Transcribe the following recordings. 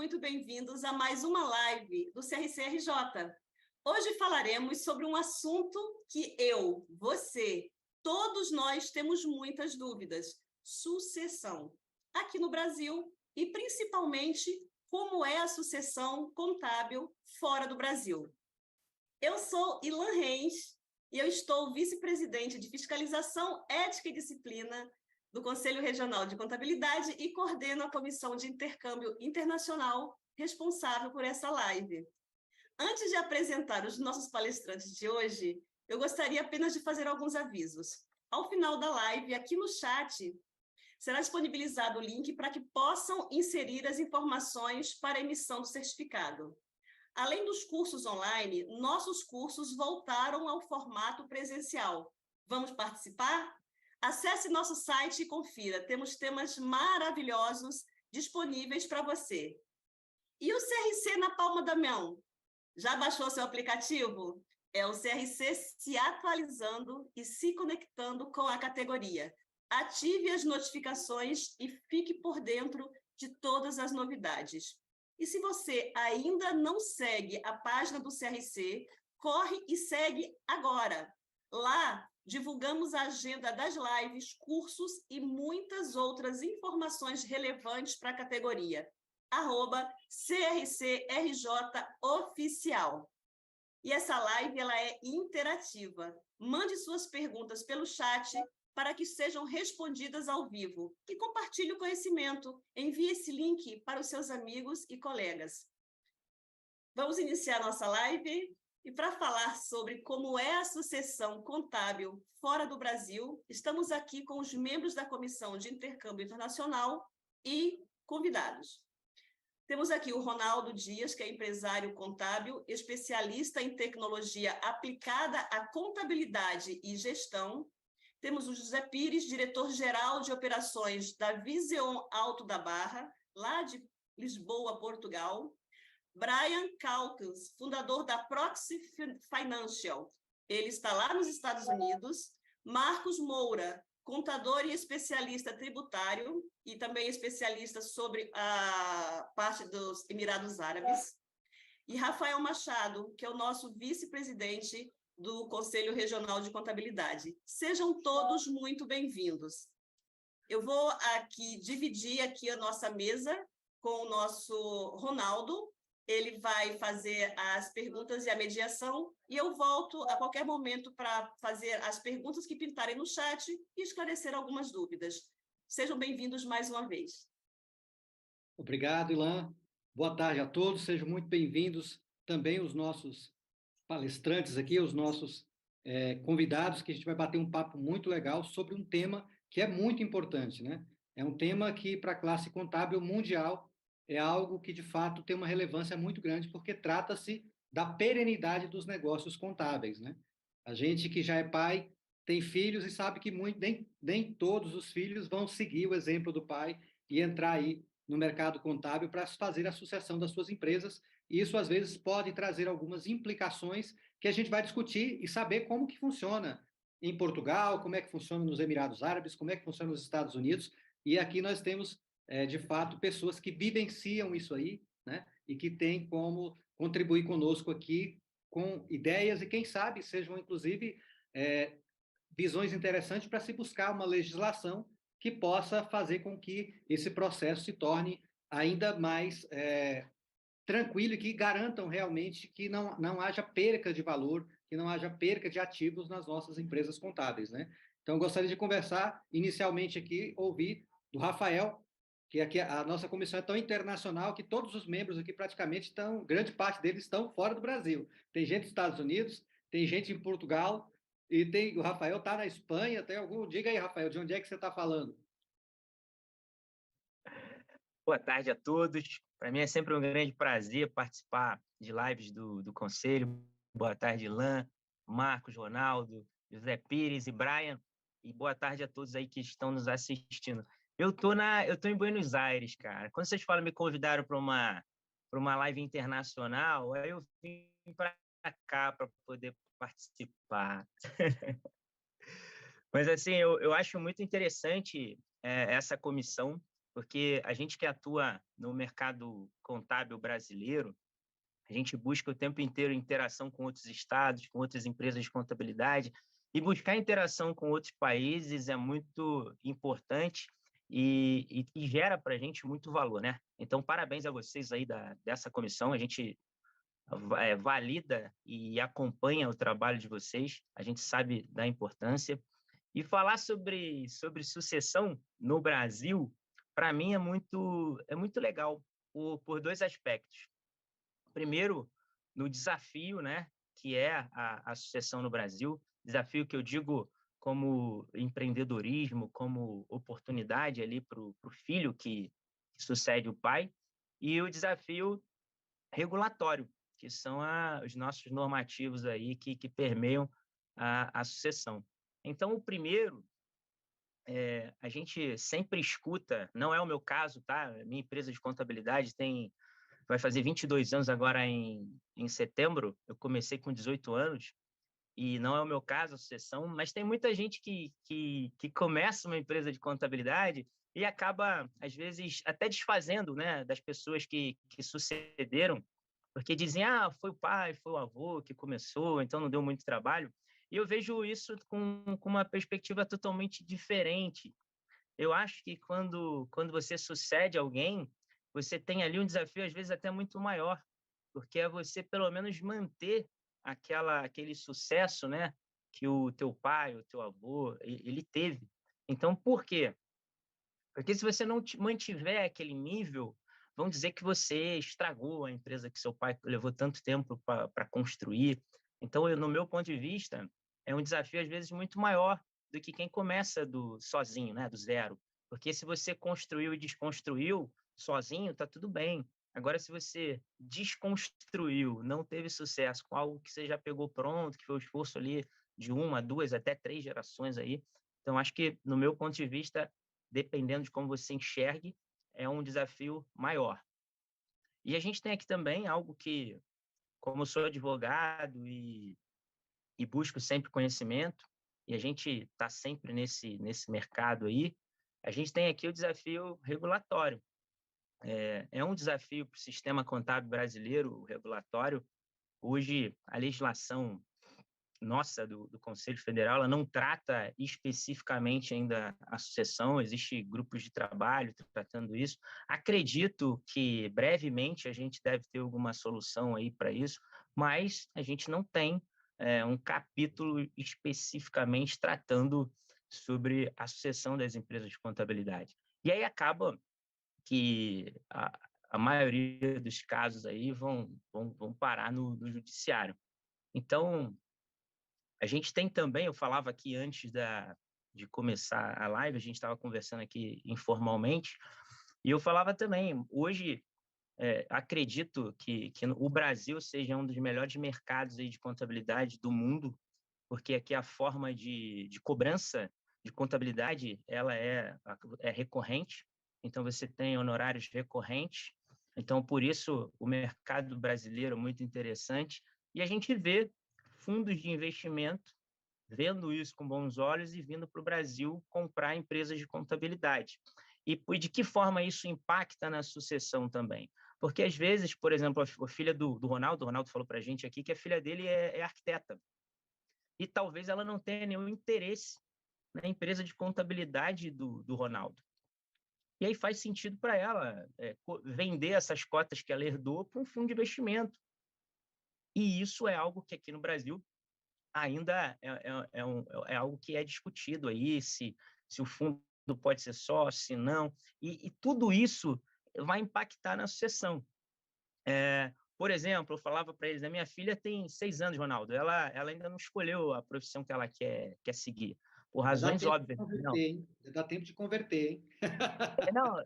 muito bem-vindos a mais uma live do CRC-RJ. Hoje falaremos sobre um assunto que eu, você, todos nós temos muitas dúvidas: sucessão. Aqui no Brasil e principalmente como é a sucessão contábil fora do Brasil. Eu sou Ilan Reis e eu estou vice-presidente de Fiscalização, Ética e Disciplina do Conselho Regional de Contabilidade e coordeno a Comissão de Intercâmbio Internacional responsável por essa live. Antes de apresentar os nossos palestrantes de hoje, eu gostaria apenas de fazer alguns avisos. Ao final da live, aqui no chat, será disponibilizado o link para que possam inserir as informações para a emissão do certificado. Além dos cursos online, nossos cursos voltaram ao formato presencial. Vamos participar? Acesse nosso site e confira. Temos temas maravilhosos disponíveis para você. E o CRC na palma da mão? Já baixou seu aplicativo? É o CRC se atualizando e se conectando com a categoria. Ative as notificações e fique por dentro de todas as novidades. E se você ainda não segue a página do CRC, corre e segue agora. Lá, divulgamos a agenda das lives, cursos e muitas outras informações relevantes para a categoria. @CRCRJOficial. E essa live ela é interativa. Mande suas perguntas pelo chat para que sejam respondidas ao vivo. E compartilhe o conhecimento. Envie esse link para os seus amigos e colegas. Vamos iniciar nossa live. E para falar sobre como é a sucessão contábil fora do Brasil, estamos aqui com os membros da Comissão de Intercâmbio Internacional e convidados. Temos aqui o Ronaldo Dias, que é empresário contábil, especialista em tecnologia aplicada à contabilidade e gestão. Temos o José Pires, diretor-geral de operações da Viseon Alto da Barra, lá de Lisboa, Portugal. Brian Calkins, fundador da Proxy Financial. Ele está lá nos Estados Unidos. Marcos Moura, contador e especialista tributário e também especialista sobre a parte dos Emirados Árabes. E Rafael Machado, que é o nosso vice-presidente do Conselho Regional de Contabilidade. Sejam todos muito bem-vindos. Eu vou aqui dividir aqui a nossa mesa com o nosso Ronaldo. Ele vai fazer as perguntas e a mediação, e eu volto a qualquer momento para fazer as perguntas que pintarem no chat e esclarecer algumas dúvidas. Sejam bem-vindos mais uma vez. Obrigado, Ilan. Boa tarde a todos, sejam muito bem-vindos também os nossos palestrantes aqui, os nossos convidados, que a gente vai bater um papo muito legal sobre um tema que é muito importante, né? É um tema que, para a classe contábil mundial, é algo que, de fato, tem uma relevância muito grande, porque trata-se da perenidade dos negócios contábeis, né? A gente que já é pai tem filhos e sabe que nem todos os filhos vão seguir o exemplo do pai e entrar aí no mercado contábil para fazer a sucessão das suas empresas. E isso, às vezes, pode trazer algumas implicações que a gente vai discutir e saber como que funciona em Portugal, como é que funciona nos Emirados Árabes, como é que funciona nos Estados Unidos. E aqui nós temos de fato, pessoas que vivenciam isso aí, né? E que têm como contribuir conosco aqui com ideias e, quem sabe, sejam, inclusive, visões interessantes para se buscar uma legislação que possa fazer com que esse processo se torne ainda mais tranquilo e que garantam realmente que não haja perca de valor, que não haja perca de ativos nas nossas empresas contábeis, né? Então, eu gostaria de conversar inicialmente aqui, ouvir do Rafael, que aqui a nossa comissão é tão internacional que todos os membros aqui praticamente estão, grande parte deles estão fora do Brasil. Tem gente dos Estados Unidos, tem gente em Portugal, e o Rafael está na Espanha, tem algum... Diga aí, Rafael, de onde é que você está falando? Boa tarde a todos. Para mim é sempre um grande prazer participar de lives do Conselho. Boa tarde, Ilan, Marcos, Ronaldo, José Pires e Brian. E boa tarde a todos aí que estão nos assistindo. Eu tô em Buenos Aires, cara. Quando vocês me convidaram para uma live internacional, aí eu vim para cá para poder participar. Mas assim, eu acho muito interessante essa comissão, porque a gente que atua no mercado contábil brasileiro, a gente busca o tempo inteiro interação com outros estados, com outras empresas de contabilidade, e buscar interação com outros países é muito importante e gera para a gente muito valor, né? Então, parabéns a vocês aí dessa comissão, a gente valida e acompanha o trabalho de vocês, a gente sabe da importância. E falar sobre sucessão no Brasil, para mim, é muito legal, por dois aspectos. Primeiro, no desafio, né, que é a sucessão no Brasil, desafio que eu digo como empreendedorismo, como oportunidade ali para o filho que sucede o pai, e o desafio regulatório, que são os nossos normativos aí que permeiam a sucessão. Então, o primeiro, a gente sempre escuta, não é o meu caso, tá? Minha empresa de contabilidade vai fazer 22 anos agora em setembro, eu comecei com 18 anos, e não é o meu caso a sucessão, mas tem muita gente que começa uma empresa de contabilidade e acaba, às vezes, até desfazendo, né, das pessoas que sucederam, porque dizem, foi o pai, foi o avô que começou, então não deu muito trabalho. E eu vejo isso com uma perspectiva totalmente diferente. Eu acho que quando você sucede alguém, você tem ali um desafio, às vezes, até muito maior, porque é você, pelo menos, manter aquele sucesso, né, que o teu pai, o teu avô, ele teve. Então, por quê? Porque se você não mantiver aquele nível, vão dizer que você estragou a empresa que seu pai levou tanto tempo para construir. Então, no meu ponto de vista, é um desafio, às vezes, muito maior do que quem começa sozinho, né, do zero. Porque se você construiu e desconstruiu sozinho, tá tudo bem. Agora, se você desconstruiu, não teve sucesso com algo que você já pegou pronto, que foi o esforço ali de uma, duas, até três gerações aí, então acho que, no meu ponto de vista, dependendo de como você enxergue, é um desafio maior. E a gente tem aqui também algo que, como eu sou advogado e busco sempre conhecimento, e a gente está sempre nesse mercado aí, a gente tem aqui o desafio regulatório. É um desafio para o sistema contábil brasileiro, o regulatório. Hoje, a legislação nossa, do Conselho Federal, ela não trata especificamente ainda a sucessão, existem grupos de trabalho tratando isso. Acredito que brevemente a gente deve ter alguma solução aí para isso, mas a gente não tem um capítulo especificamente tratando sobre a sucessão das empresas de contabilidade. E aí acaba que a maioria dos casos aí vão parar no judiciário. Então, a gente tem também, eu falava aqui antes de começar a live, a gente estava conversando aqui informalmente, e eu falava também, hoje, acredito que o Brasil seja um dos melhores mercados aí de contabilidade do mundo, porque aqui a forma de cobrança de contabilidade, ela é recorrente, então você tem honorários recorrentes, então por isso o mercado brasileiro é muito interessante, e a gente vê fundos de investimento vendo isso com bons olhos e vindo para o Brasil comprar empresas de contabilidade. E de que forma isso impacta na sucessão também? Porque, às vezes, por exemplo, a filha do Ronaldo, o Ronaldo falou para a gente aqui que a filha dele é arquiteta. E talvez ela não tenha nenhum interesse na empresa de contabilidade do Ronaldo. E aí faz sentido para ela vender essas cotas que ela herdou para um fundo de investimento. E isso é algo que aqui no Brasil ainda é algo que é discutido aí, se o fundo pode ser sócio, se não, e tudo isso vai impactar na sucessão. Por exemplo, eu falava para eles, a minha filha tem 6 anos, Ronaldo, ela ainda não escolheu a profissão que ela quer seguir, por razões óbvias. Não. Dá tempo de converter, hein? Não,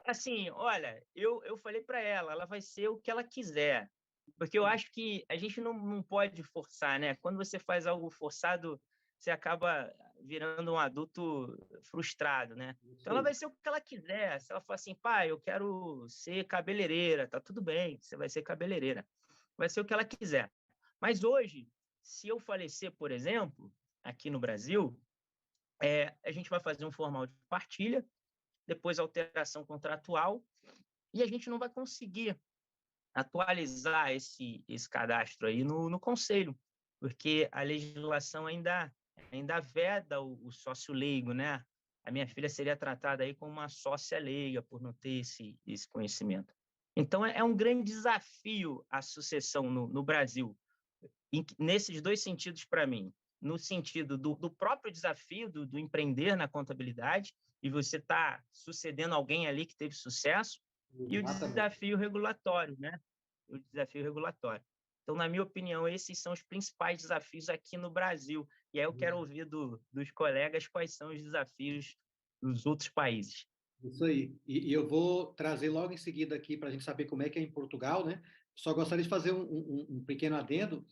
assim, olha, eu falei para ela vai ser o que ela quiser, porque eu acho que a gente não pode forçar, né? Quando você faz algo forçado, você acaba virando um adulto frustrado, né? Então ela vai ser o que ela quiser. Se ela falar assim, pai, eu quero ser cabeleireira, tá tudo bem, você vai ser cabeleireira. Vai ser o que ela quiser. Mas hoje, se eu falecer, por exemplo, aqui no Brasil, a gente vai fazer um formal de partilha, depois alteração contratual, e a gente não vai conseguir atualizar esse cadastro aí no conselho, porque a legislação ainda veda o sócio leigo, né? A minha filha seria tratada aí como uma sócia leiga por não ter esse conhecimento. Então, é um grande desafio a sucessão no Brasil, nesses dois sentidos para mim. No sentido do próprio desafio do empreender na contabilidade, e você está sucedendo alguém ali que teve sucesso, e o desafio regulatório, né? O desafio regulatório. Então, na minha opinião, esses são os principais desafios aqui no Brasil. E aí eu quero ouvir dos colegas quais são os desafios dos outros países. Isso aí. E eu vou trazer logo em seguida aqui para a gente saber como é que é em Portugal, né? Só gostaria de fazer um pequeno adendo.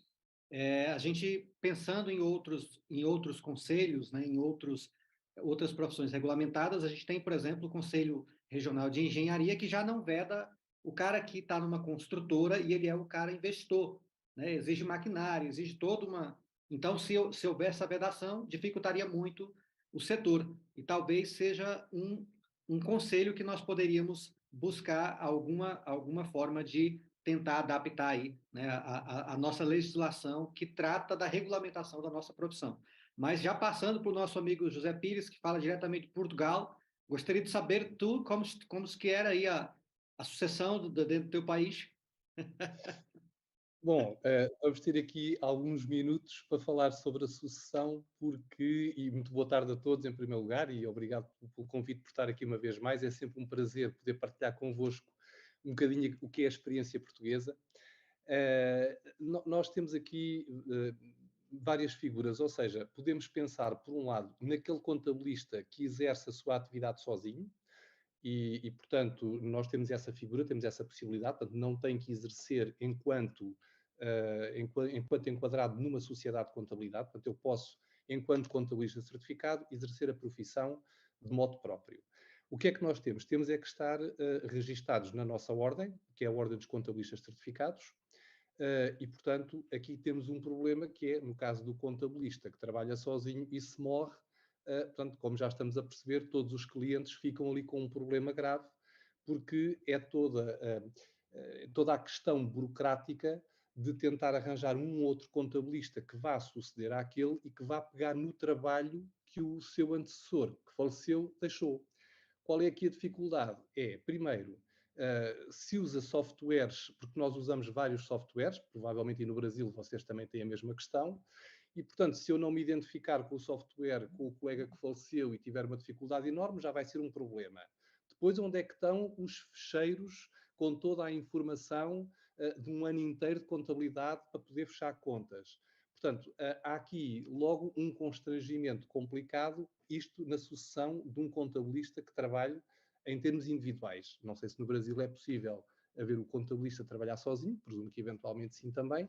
A gente pensando em outros conselhos, né, em outras profissões regulamentadas, a gente tem, por exemplo, o Conselho Regional de Engenharia, que já não veda o cara que está numa construtora e ele é o cara investidor, né? Exige maquinário, exige toda uma... Então, se houver essa vedação, dificultaria muito o setor. E talvez seja um conselho que nós poderíamos buscar alguma forma de tentar adaptar aí, né, a nossa legislação que trata da regulamentação da nossa profissão. Mas já passando para o nosso amigo José Pires, que fala diretamente de Portugal, gostaria de saber tu como que era aí a sucessão dentro do teu país. Bom, vamos ter aqui alguns minutos para falar sobre a sucessão, e muito boa tarde a todos em primeiro lugar, e obrigado pelo convite por estar aqui uma vez mais. É sempre um prazer poder partilhar convosco um bocadinho o que é a experiência portuguesa. Nós temos aqui várias figuras, ou seja, podemos pensar, por um lado, naquele contabilista que exerce a sua atividade sozinho, e portanto, nós temos essa figura, temos essa possibilidade, portanto, não tem que exercer enquanto enquadrado numa sociedade de contabilidade, portanto, eu posso, enquanto contabilista certificado, exercer a profissão de modo próprio. O que é que nós temos? Temos é que estar registados na nossa ordem, que é a Ordem dos Contabilistas Certificados, e, portanto, aqui temos um problema que é, no caso do contabilista que trabalha sozinho e se morre, portanto, como já estamos a perceber, todos os clientes ficam ali com um problema grave, porque é toda a questão burocrática de tentar arranjar um outro contabilista que vá suceder àquele e que vá pegar no trabalho que o seu antecessor, que faleceu, deixou. Qual é aqui a dificuldade? Primeiro, se usa softwares, porque nós usamos vários softwares, provavelmente e no Brasil vocês também têm a mesma questão, e, portanto, se eu não me identificar com o software, com o colega que faleceu e tiver uma dificuldade enorme, já vai ser um problema. Depois, onde é que estão os fecheiros com toda a informação de um ano inteiro de contabilidade para poder fechar contas? Portanto, há aqui logo um constrangimento complicado, isto na sucessão de um contabilista que trabalhe em termos individuais. Não sei se no Brasil é possível haver o contabilista trabalhar sozinho, presumo que eventualmente sim também,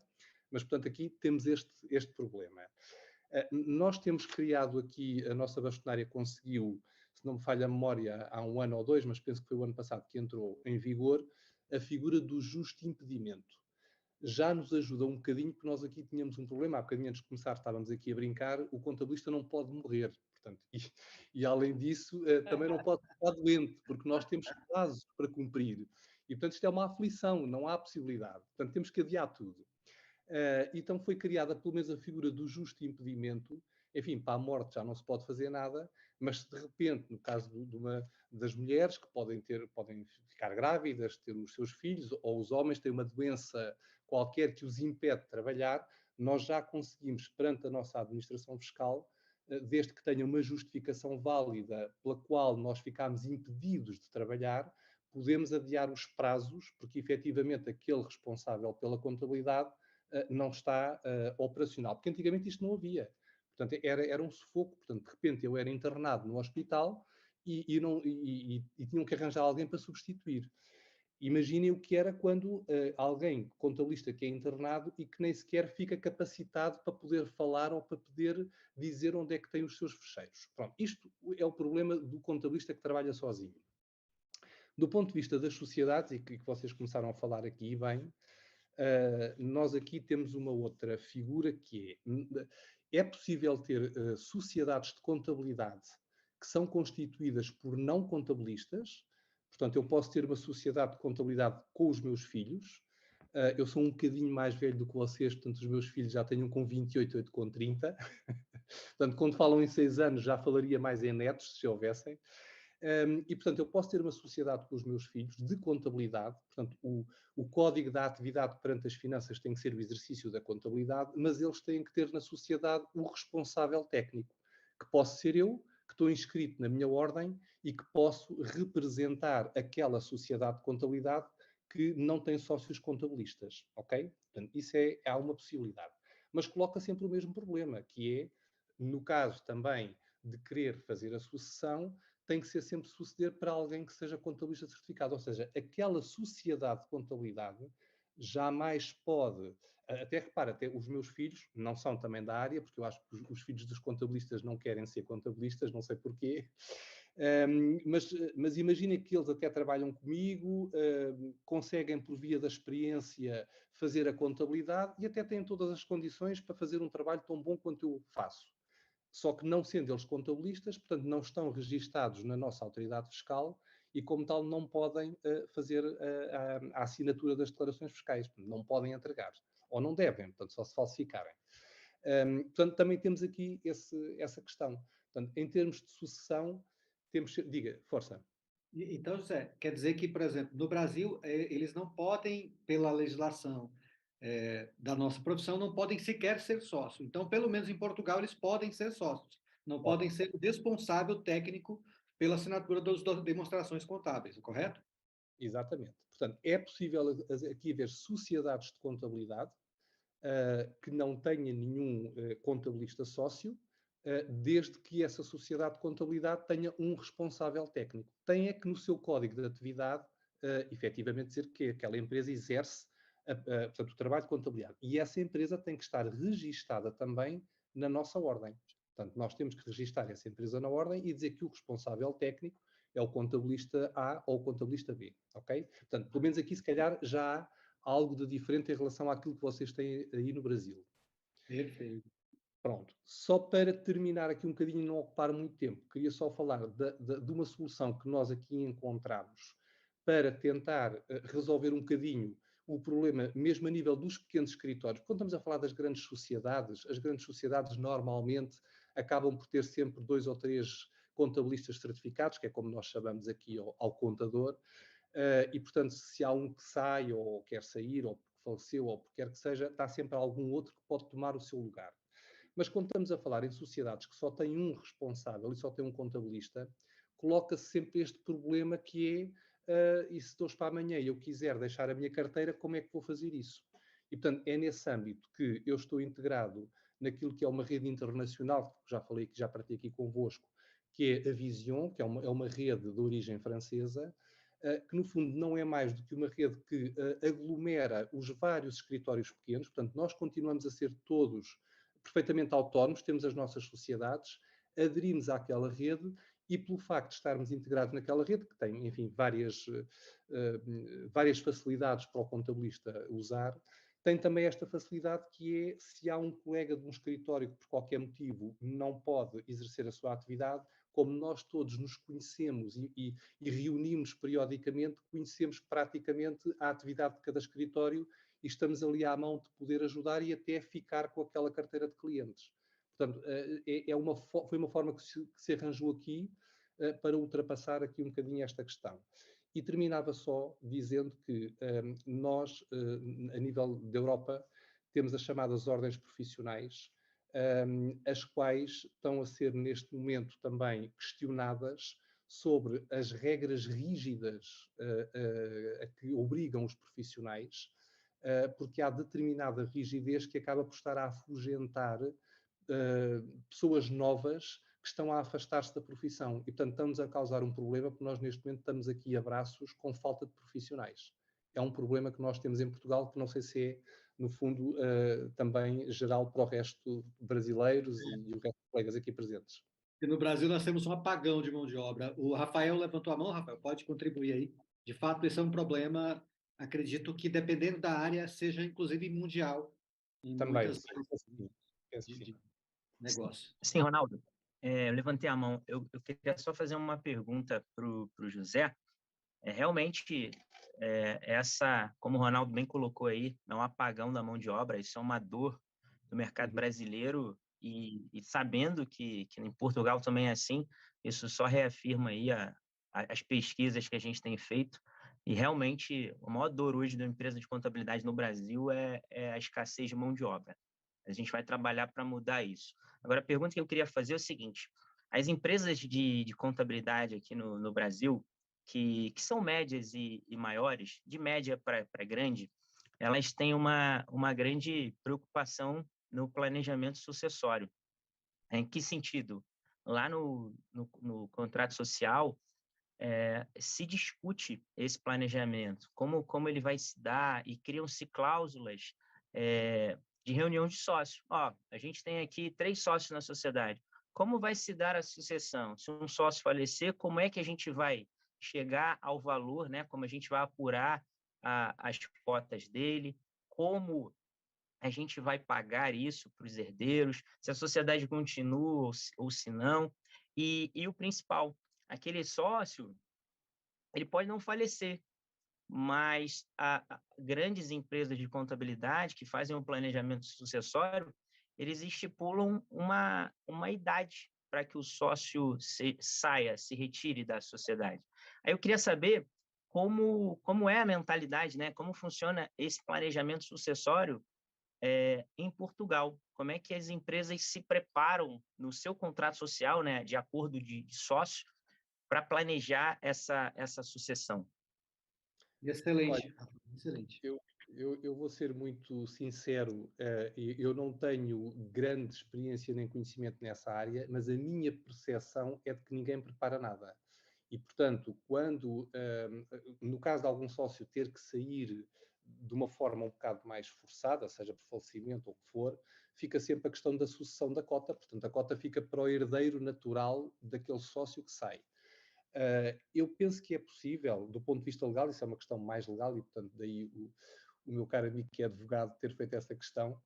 mas, portanto, aqui temos este problema. Nós temos criado aqui, a nossa bastonária conseguiu, se não me falha a memória, há um ano ou dois, mas penso que foi o ano passado que entrou em vigor, a figura do justo impedimento. Já nos ajuda um bocadinho, porque nós aqui tínhamos um problema, há bocadinho antes de começar estávamos aqui a brincar, o contabilista não pode morrer, portanto, e além disso, também não pode ficar doente, porque nós temos prazos para cumprir. E, portanto, isto é uma aflição, não há possibilidade. Portanto, temos que adiar tudo. Então foi criada pelo menos a figura do justo impedimento. Enfim, para a morte já não se pode fazer nada, mas se de repente, no caso das mulheres que podem ficar grávidas, ter os seus filhos, ou os homens têm uma doença qualquer que os impede de trabalhar, nós já conseguimos, perante a nossa administração fiscal, desde que tenha uma justificação válida pela qual nós ficamos impedidos de trabalhar, podemos adiar os prazos, porque efetivamente aquele responsável pela contabilidade não está operacional. Porque antigamente isto não havia. Portanto, era um sufoco. Portanto, de repente eu era internado no hospital e tinham que arranjar alguém para substituir. Imaginem o que era quando alguém, contabilista, que é internado e que nem sequer fica capacitado para poder falar ou para poder dizer onde é que tem os seus fecheiros. Pronto, isto é o problema do contabilista que trabalha sozinho. Do ponto de vista das sociedades, e que vocês começaram a falar aqui bem, nós aqui temos uma outra figura que é possível ter sociedades de contabilidade que são constituídas por não contabilistas. Portanto, eu posso ter uma sociedade de contabilidade com os meus filhos. Eu sou um bocadinho mais velho do que vocês, portanto, os meus filhos já têm um com 28, outro com 30. Portanto, quando falam em 6 anos, já falaria mais em netos, se houvessem. E, portanto, eu posso ter uma sociedade com os meus filhos de contabilidade. Portanto, o código da atividade perante as finanças tem que ser o exercício da contabilidade, mas eles têm que ter na sociedade o responsável técnico, que posso ser eu, que estou inscrito na minha ordem e que posso representar aquela sociedade de contabilidade que não tem sócios contabilistas, ok? Portanto, isso há uma possibilidade. Mas coloca sempre o mesmo problema, que é, no caso também de querer fazer a sucessão, tem que ser sempre suceder para alguém que seja contabilista certificado. Ou seja, aquela sociedade de contabilidade jamais pode... Até repara, até os meus filhos não são também da área, porque eu acho que os filhos dos contabilistas não querem ser contabilistas, não sei porquê. Mas imaginem que eles até trabalham comigo, conseguem, por via da experiência, fazer a contabilidade e até têm todas as condições para fazer um trabalho tão bom quanto eu faço. Só que não sendo eles contabilistas, portanto, não estão registados na nossa autoridade fiscal e, como tal, não podem fazer a assinatura das declarações fiscais. Não podem entregar. Ou não devem, portanto, só se falsificarem. Portanto, também temos aqui essa questão. Portanto, em termos de sucessão, temos... Diga, força. Então, José, quer dizer que, por exemplo, no Brasil, eles não podem, pela legislação da nossa profissão, não podem sequer ser sócios. Então, pelo menos em Portugal, eles podem ser sócios. Não podem ser o responsável técnico pela assinatura das demonstrações contábeis, correto? Exatamente. Portanto, é possível aqui haver sociedades de contabilidade que não tenha nenhum contabilista sócio, desde que essa sociedade de contabilidade tenha um responsável técnico. Tem é que no seu código de atividade, efetivamente, dizer que aquela empresa exerce portanto, o trabalho de contabilidade. E essa empresa tem que estar registada também na nossa ordem. Portanto, nós temos que registrar essa empresa na ordem e dizer que o responsável técnico é o contabilista A ou o contabilista B, ok? Portanto, pelo menos aqui, se calhar, já há algo de diferente em relação àquilo que vocês têm aí no Brasil. Perfeito. Pronto. Só para terminar aqui um bocadinho e não ocupar muito tempo, queria só falar de uma solução que nós aqui encontramos para tentar resolver um bocadinho o problema, mesmo a nível dos pequenos escritórios. Quando estamos a falar das grandes sociedades, as grandes sociedades normalmente acabam por ter sempre 2 ou 3 contabilistas certificados, que é como nós chamamos aqui ao contador, e, portanto, se há um que sai ou quer sair, ou porque faleceu, ou porque quer que seja, está sempre algum outro que pode tomar o seu lugar. Mas quando estamos a falar em sociedades que só têm um responsável e só têm um contabilista, coloca-se sempre este problema que é, e se de hoje para amanhã eu quiser deixar a minha carteira, como é que vou fazer isso? E, portanto, é nesse âmbito que eu estou integrado naquilo que é uma rede internacional, que já falei, que já partilhei aqui convosco, que é a Vision, que é uma rede de origem francesa, que no fundo não é mais do que uma rede que aglomera os vários escritórios pequenos. Portanto, nós continuamos a ser todos perfeitamente autónomos, temos as nossas sociedades, aderimos àquela rede e pelo facto de estarmos integrados naquela rede, que tem, enfim, várias facilidades para o contabilista usar, tem também esta facilidade que é, se há um colega de um escritório que por qualquer motivo não pode exercer a sua atividade, como nós todos nos conhecemos e reunimos periodicamente, conhecemos praticamente a atividade de cada escritório e estamos ali à mão de poder ajudar e até ficar com aquela carteira de clientes. Portanto, foi uma forma que se arranjou aqui para ultrapassar aqui um bocadinho esta questão. E terminava só dizendo que nós, a nível da Europa, temos as chamadas ordens profissionais, as quais estão a ser neste momento também questionadas sobre as regras rígidas a que obrigam os profissionais, porque há determinada rigidez que acaba por estar a afugentar pessoas novas que estão a afastar-se da profissão. E, portanto, estamos a causar um problema, porque nós, neste momento, estamos aqui a braços com falta de profissionais. É um problema que nós temos em Portugal, que não sei se é, no fundo, também geral para o resto brasileiros e o resto de colegas aqui presentes. E no Brasil nós temos um apagão de mão de obra. O Rafael levantou a mão, Rafael, pode contribuir aí. De fato, esse é um problema, acredito que dependendo da área, seja inclusive mundial, em Também, muitas áreas sim. de negócio. Sim, Ronaldo. Eu levantei a mão. Eu queria só fazer uma pergunta para o José. Realmente, como o Ronaldo bem colocou aí, é um apagão da mão de obra, isso é uma dor do mercado brasileiro, e sabendo que em Portugal também é assim, isso só reafirma aí as pesquisas que a gente tem feito, e realmente a maior dor hoje da empresa de contabilidade no Brasil é a escassez de mão de obra. A gente vai trabalhar para mudar isso. Agora, a pergunta que eu queria fazer é o seguinte: as empresas de contabilidade aqui no Brasil, que são médias e maiores, de média para grande, elas têm uma grande preocupação no planejamento sucessório. Em que sentido? Lá no contrato social, se discute esse planejamento, como ele vai se dar, e criam-se cláusulas de reunião de sócio. A gente tem aqui 3 sócios na sociedade. Como vai se dar a sucessão? Se um sócio falecer, como é que a gente vai chegar ao valor, né? Como a gente vai apurar as cotas dele? Como a gente vai pagar isso para os herdeiros? Se a sociedade continua ou se não? E o principal, aquele sócio, ele pode não falecer, mas grandes empresas de contabilidade que fazem um planejamento sucessório, eles estipulam uma idade para que o sócio se retire da sociedade. Aí eu queria saber como é a mentalidade, né? Como funciona esse planejamento sucessório em Portugal. Como é que as empresas se preparam no seu contrato social, né, de acordo de sócio, para planejar essa sucessão? Olha, Excelente, Rafa, excelente. eu vou ser muito sincero, eu não tenho grande experiência nem conhecimento nessa área, mas a minha percepção é de que ninguém prepara nada. E, portanto, quando, no caso de algum sócio ter que sair de uma forma um bocado mais forçada, seja por falecimento ou o que for, fica sempre a questão da sucessão da cota. Portanto, a cota fica para o herdeiro natural daquele sócio que sai. Eu penso que é possível, do ponto de vista legal, isso é uma questão mais legal, e, portanto, daí o meu caro amigo que é advogado ter feito essa questão.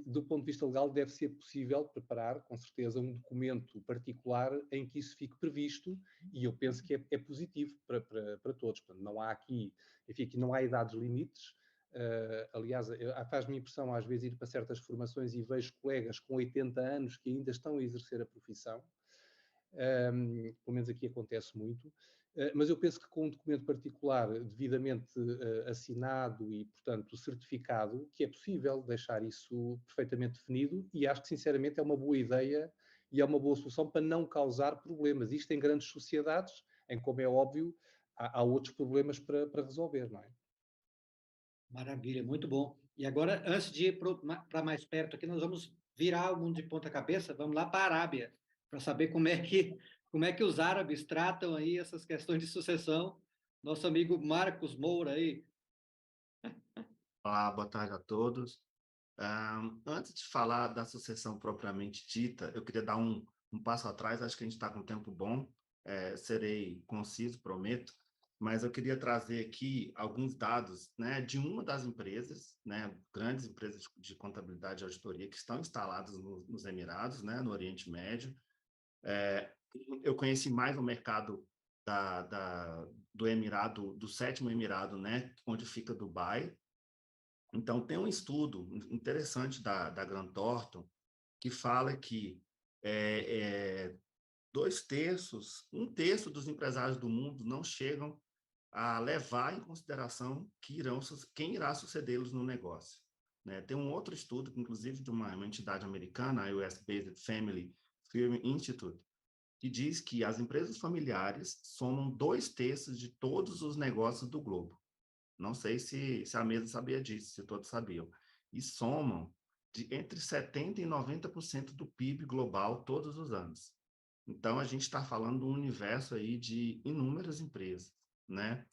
Do ponto de vista legal, deve ser possível preparar, com certeza, um documento particular em que isso fique previsto, e eu penso que é positivo para todos. Portanto, não há aqui, enfim, aqui não há idades limites. Aliás, faz-me impressão às vezes ir para certas formações e vejo colegas com 80 anos que ainda estão a exercer a profissão. Pelo menos aqui acontece muito, mas eu penso que com um documento particular devidamente assinado e, portanto, certificado, que é possível deixar isso perfeitamente definido, e acho que, sinceramente, é uma boa ideia e é uma boa solução para não causar problemas. Isto em grandes sociedades, em como é óbvio, há outros problemas para resolver, não é? Maravilha, muito bom. E agora, antes de ir para mais perto aqui, nós vamos virar o mundo de ponta cabeça, vamos lá para a Arábia, para saber como é que os árabes tratam aí essas questões de sucessão. Nosso amigo Marcos Moura aí. Olá, boa tarde a todos. Antes de falar da sucessão propriamente dita, eu queria dar um passo atrás. Acho que a gente está com um tempo bom. Serei conciso, prometo. Mas eu queria trazer aqui alguns dados, né, de uma das empresas, né, grandes empresas de contabilidade e auditoria que estão instaladas nos Emirados, né, no Oriente Médio. Eu conheci mais o mercado do Emirado, do sétimo Emirado, né, onde fica Dubai. Então, tem um estudo interessante da Grant Thornton que fala que um terço dos empresários do mundo não chegam a levar em consideração quem irá sucedê-los no negócio. Né? Tem um outro estudo, inclusive de uma entidade americana, a US-Based Family Firm Institute, que diz que as empresas familiares somam 2/3 de todos os negócios do globo. Não sei se a mesa sabia disso, se todos sabiam. E somam entre 70% e 90% do PIB global todos os anos. Então, a gente está falando de um universo aí de inúmeras empresas, né?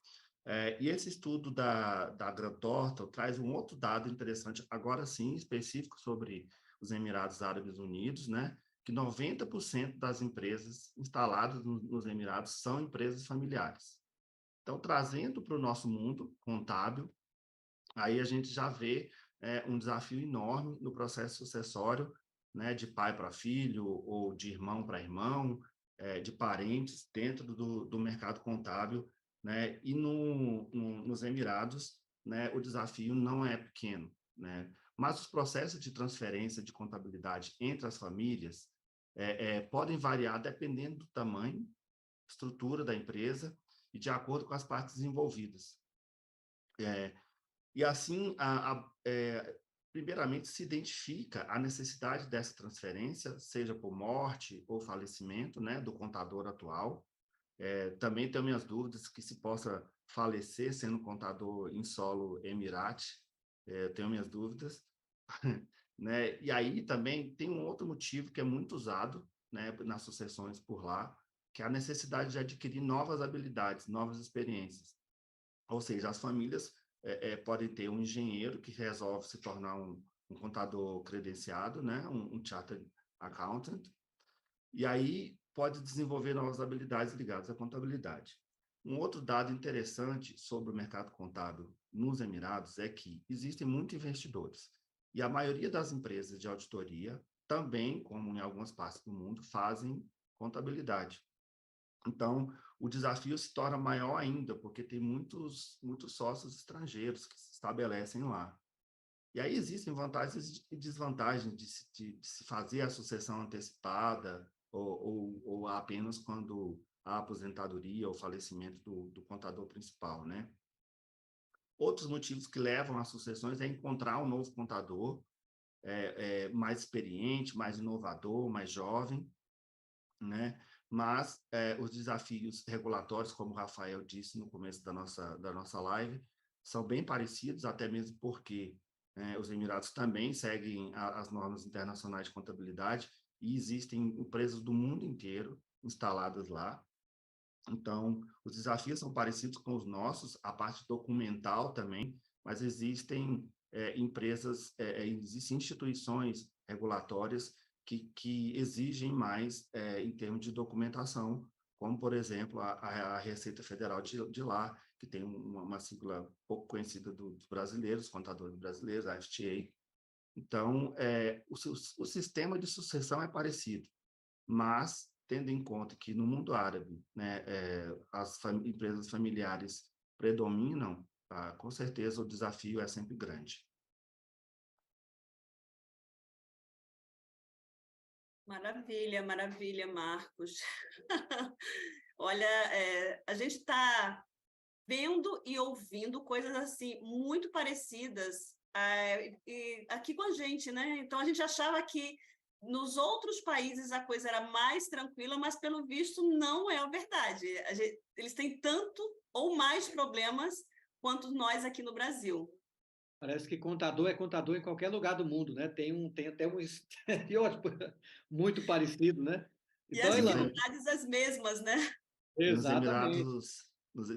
E esse estudo da Grant Thornton traz um outro dado interessante, agora sim, específico sobre os Emirados Árabes Unidos, né? Que 90% das empresas instaladas nos Emirados são empresas familiares. Então, trazendo para o nosso mundo contábil, aí a gente já vê um desafio enorme no processo sucessório né, de pai para filho ou de irmão para irmão, de parentes dentro do mercado contábil, né? E nos Emirados, né, o desafio não é pequeno, né? Mas os processos de transferência de contabilidade entre as famílias podem variar dependendo do tamanho, estrutura da empresa e de acordo com as partes envolvidas. E assim, primeiramente, se identifica a necessidade dessa transferência, seja por morte ou falecimento, né, do contador atual. Também tenho minhas dúvidas que se possa falecer sendo contador em solo Emirate, tenho minhas dúvidas. Né? E aí também tem um outro motivo que é muito usado, né, nas sucessões por lá, que é a necessidade de adquirir novas habilidades, novas experiências. Ou seja, as famílias podem ter um engenheiro que resolve se tornar um contador credenciado, né, um chartered accountant, e aí pode desenvolver novas habilidades ligadas à contabilidade. Um outro dado interessante sobre o mercado contábil nos Emirados é que existem muitos investidores, e a maioria das empresas de auditoria também, como em algumas partes do mundo, fazem contabilidade. Então, o desafio se torna maior ainda, porque tem muitos sócios estrangeiros que se estabelecem lá. E aí existem vantagens e desvantagens de se fazer a sucessão antecipada ou apenas quando há aposentadoria ou falecimento do contador principal, né? Outros motivos que levam às sucessões é encontrar um novo contador mais experiente, mais inovador, mais jovem, né? Mas os desafios regulatórios, como o Rafael disse no começo da nossa live, são bem parecidos, até mesmo porque os Emirados também seguem as normas internacionais de contabilidade e existem empresas do mundo inteiro instaladas lá. Então, os desafios são parecidos com os nossos, a parte documental também, mas existem existem instituições regulatórias que exigem mais em termos de documentação, como, por exemplo, a Receita Federal de lá, que tem uma sigla pouco conhecida dos brasileiros, contadores brasileiros, a FTA. Então, o sistema de sucessão é parecido, mas tendo em conta que no mundo árabe, né, as empresas familiares predominam, tá, com certeza o desafio é sempre grande. Maravilha, maravilha, Marcos. Olha, a gente está vendo e ouvindo coisas assim muito parecidas e aqui com a gente, né? Então a gente achava que nos outros países a coisa era mais tranquila, mas pelo visto não é a verdade. Eles têm tanto ou mais problemas quanto nós aqui no Brasil. Parece que contador é contador em qualquer lugar do mundo, né? Tem até um estereótipo muito parecido, né? E Então, as Ilan, dificuldades as mesmas, né? E nos exatamente. Emirados,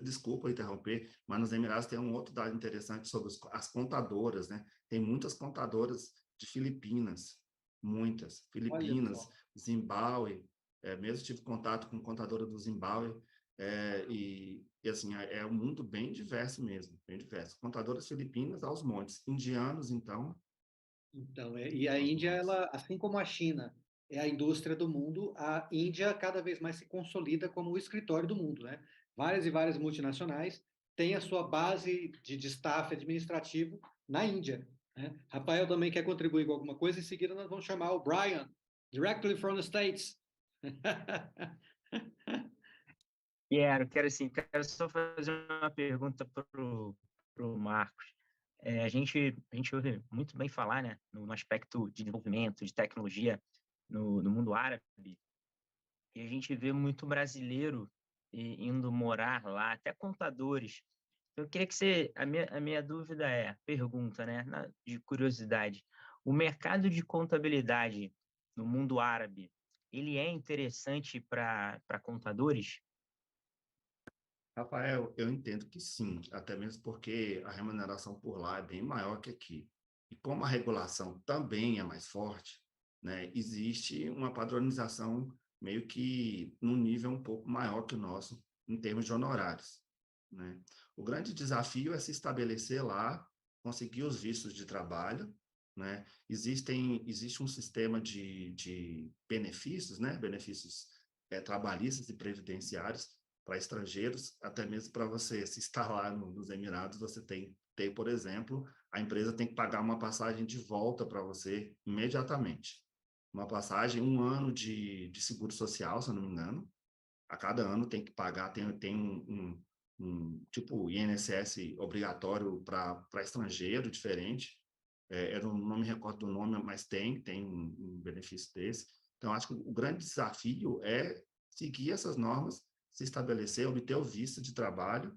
desculpa interromper, mas nos Emirados tem um outro dado interessante sobre as contadoras, né? Tem muitas contadoras de Filipinas, muitas. Olha Filipinas, só. Zimbábue, mesmo tive contato com contadora do Zimbábue, e assim, é um mundo bem diverso mesmo, bem diverso. Contadoras filipinas aos montes. Indianos, então, Então, e a aos Índia, montes. ela, assim como a China é a indústria do mundo, a Índia cada vez mais se consolida como o escritório do mundo, né? Várias e várias multinacionais têm a sua base de staff administrativo na Índia, né? Rafael também quer contribuir com alguma coisa, em seguida nós vamos chamar o Brian, directly from the States. Quero só fazer uma pergunta para o Marcos. A gente ouve muito bem falar, né, no aspecto de desenvolvimento, de tecnologia no mundo árabe, e a gente vê muito brasileiro indo morar lá, até contadores. Eu queria que a minha dúvida pergunta, né, de curiosidade, o mercado de contabilidade no mundo árabe, ele é interessante para contadores? Rafael, eu entendo que sim, até mesmo porque a remuneração por lá é bem maior que aqui. E como a regulação também é mais forte, né, existe uma padronização meio que num nível um pouco maior que o nosso em termos de honorários, né? O grande desafio é se estabelecer lá, conseguir os vistos de trabalho, né? Existe um sistema de benefícios, né? Benefícios trabalhistas e previdenciários para estrangeiros, até mesmo para você se instalar nos Emirados, você tem, por exemplo, a empresa tem que pagar uma passagem de volta para você imediatamente. Uma passagem, 1 ano de seguro social, se eu não me engano. A cada ano tem que pagar, tem um tipo INSS obrigatório para estrangeiro, diferente. Eu não me recordo do nome, mas tem um benefício desse. Então, acho que o grande desafio é seguir essas normas, se estabelecer, obter o visto de trabalho,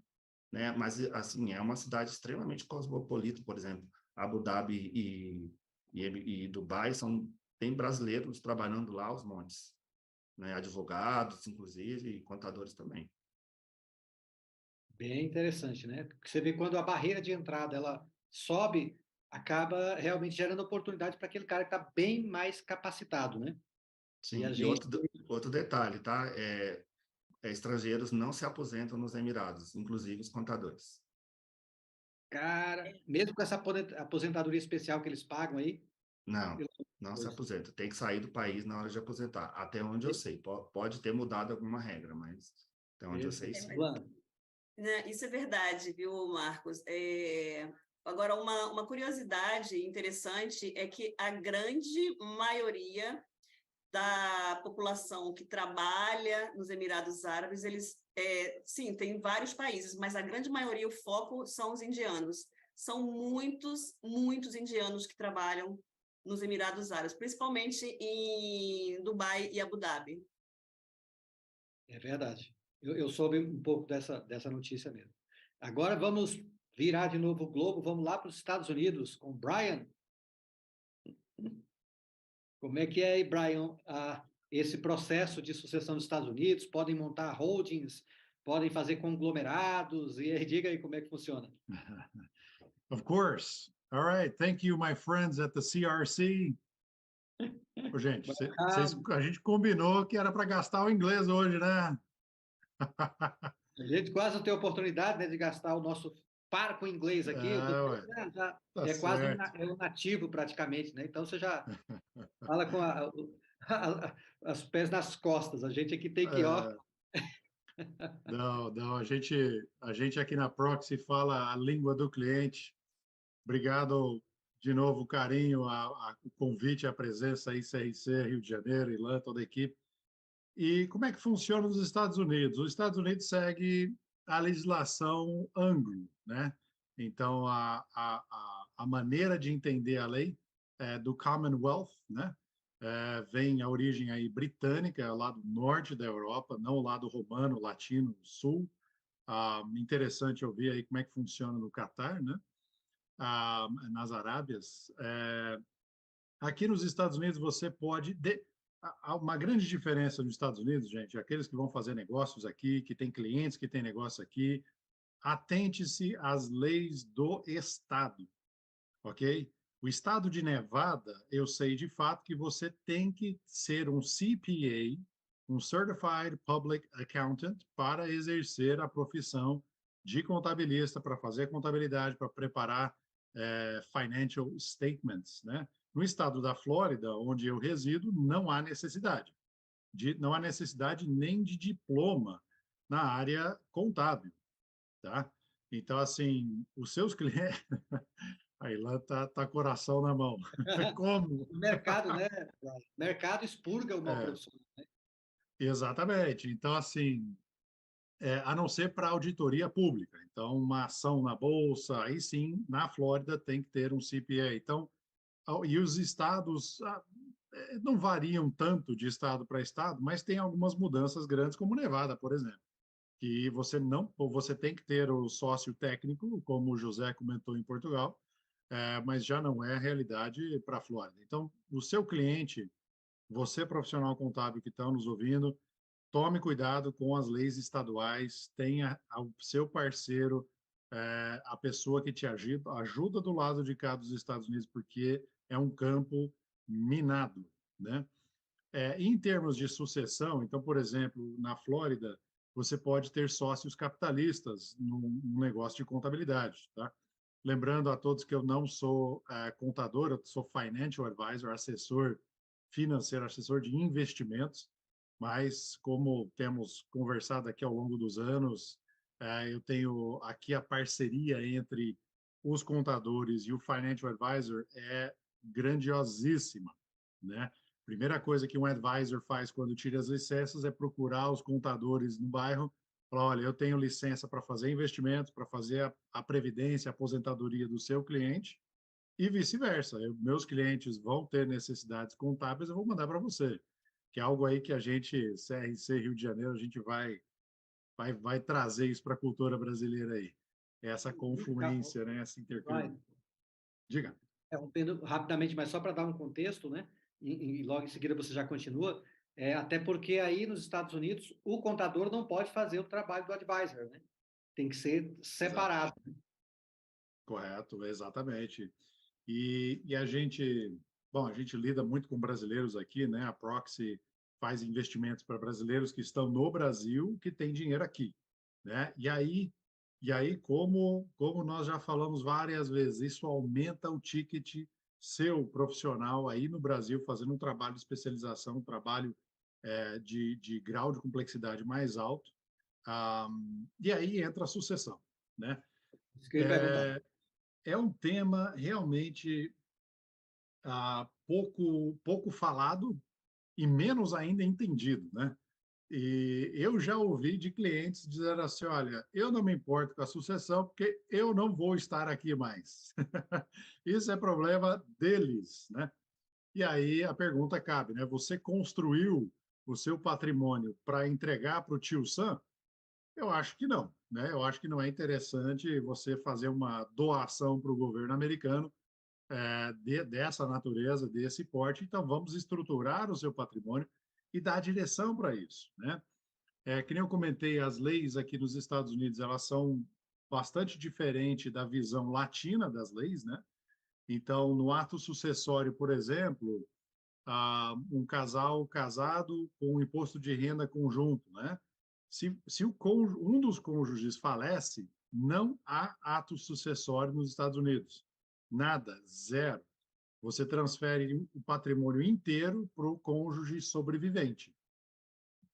né? Mas, assim, é uma cidade extremamente cosmopolita, por exemplo, Abu Dhabi e Dubai tem brasileiros trabalhando lá aos montes, né? Advogados, inclusive, e contadores também. Bem interessante, né? Porque você vê quando a barreira de entrada ela sobe, acaba realmente gerando oportunidade para aquele cara que está bem mais capacitado, né? E Sim, a e gente, outro detalhe, tá? Estrangeiros não se aposentam nos Emirados, inclusive os contadores. cara, mesmo com essa aposentadoria especial que eles pagam aí, Não, pelo não se amor de aposenta. Tem que sair do país na hora de aposentar. Até onde eu Deus. sei. Pode ter mudado alguma regra, mas até onde eu sei, Perfeito. sim. Luana, Né, isso é verdade, viu, Marcos? Agora, uma curiosidade interessante é que a grande maioria da população que trabalha nos Emirados Árabes, sim, tem vários países, mas a grande maioria, o foco são os indianos. São muitos, muitos indianos que trabalham nos Emirados Árabes, principalmente em Dubai e Abu Dhabi. é verdade. Eu soube um pouco dessa notícia mesmo. Agora vamos virar de novo o globo, vamos lá para os Estados Unidos com o Brian. Como é que é aí, Brian, esse processo de sucessão dos Estados Unidos? Podem montar holdings, podem fazer conglomerados, e aí, diga aí como é que funciona. Of course. All right. Thank you, my friends at the CRC. Ô, gente, a gente combinou que era para gastar o inglês hoje, né? A gente quase não tem oportunidade, né, de gastar o nosso parco inglês aqui. O doutor Tá é quase certo. um nativo, praticamente, né? Então você já fala com as pés nas costas. A gente aqui tem que, ó. Não, a gente aqui na Proxy fala a língua do cliente. Obrigado de novo, o carinho, o convite, a presença aí, CRC, Rio de Janeiro, Ilan, toda a equipe. E como é que funciona nos Estados Unidos? Os Estados Unidos segue a legislação anglo, né? Então, a maneira de entender a lei é do Commonwealth, né? Vem a origem aí britânica, lá do norte da Europa, não o lado romano, latino, sul. Interessante ouvir aí como é que funciona no Catar, né? Nas Arábias. Aqui nos Estados Unidos você pode... Há uma grande diferença nos Estados Unidos, gente, aqueles que vão fazer negócios aqui, que têm clientes que têm negócio aqui, atente-se às leis do Estado, ok? O Estado de Nevada, eu sei de fato que você tem que ser um CPA, um Certified Public Accountant, para exercer a profissão de contabilista, para fazer contabilidade, para preparar financial statements, né? No estado da Flórida, onde eu resido, não há necessidade. Não há necessidade nem de diploma na área contábil, tá? Então, assim, os seus clientes... Aí lá tá coração na mão. Como? O mercado, né? O mercado expurga o mal profissional, né? Exatamente. Então, assim, a não ser para auditoria pública. Então, uma ação na bolsa, aí sim, na Flórida tem que ter um CPA. Então, e os estados não variam tanto de estado para estado, mas tem algumas mudanças grandes, como Nevada, por exemplo, que você tem que ter o sócio técnico, como o José comentou em Portugal, mas já não é a realidade para a Flórida. Então, o seu cliente, você profissional contábil que está nos ouvindo, tome cuidado com as leis estaduais, tenha o seu parceiro, a pessoa que te ajuda do lado de cá dos Estados Unidos, porque é um campo minado, né? Em termos de sucessão, então, por exemplo, na Flórida, você pode ter sócios capitalistas num negócio de contabilidade, tá? Lembrando a todos que eu não sou contador, eu sou financial advisor, assessor financeiro, assessor de investimentos, mas como temos conversado aqui ao longo dos anos, eu tenho aqui a parceria entre os contadores e o financial advisor é grandiosíssima, né? Primeira coisa que um advisor faz quando tira as licenças é procurar os contadores no bairro, falar, olha, eu tenho licença para fazer investimentos, para fazer a previdência, a aposentadoria do seu cliente, e vice-versa. Meus clientes vão ter necessidades contábeis, eu vou mandar para você, que é algo aí que a gente, CRC Rio de Janeiro, a gente vai trazer isso para a cultura brasileira aí. Essa confluência, né? Essa intercâmbio. Diga. Interrompendo rapidamente, mas só para dar um contexto, né? E logo em seguida você já continua, até porque aí nos Estados Unidos o contador não pode fazer o trabalho do advisor, né? Tem que ser separado. Exatamente. Correto, exatamente. E a gente, bom, a gente lida muito com brasileiros aqui, né? A Proxy faz investimentos para brasileiros que estão no Brasil, que têm dinheiro aqui, né? E aí como nós já falamos várias vezes, isso aumenta o ticket seu profissional aí no Brasil, fazendo um trabalho de especialização, um trabalho de grau de complexidade mais alto. E aí entra a sucessão, né? Isso que eu ia perguntar. É um tema realmente pouco falado e menos ainda entendido, né? E eu já ouvi de clientes dizer assim, olha, eu não me importo com a sucessão porque eu não vou estar aqui mais. Isso é problema deles, né? E aí a pergunta cabe, né? Você construiu o seu patrimônio para entregar para o tio Sam? Eu acho que não, né? Eu acho que não é interessante você fazer uma doação para o governo americano dessa natureza, desse porte. Então, vamos estruturar o seu patrimônio e dar direção para isso, né? Que nem eu comentei, as leis aqui nos Estados Unidos, elas são bastante diferentes da visão latina das leis, né? Então, no ato sucessório, por exemplo, um casal casado com um imposto de renda conjunto, né? Se um dos cônjuges falece, não há ato sucessório nos Estados Unidos. Nada, zero. Você transfere o patrimônio inteiro para o cônjuge sobrevivente.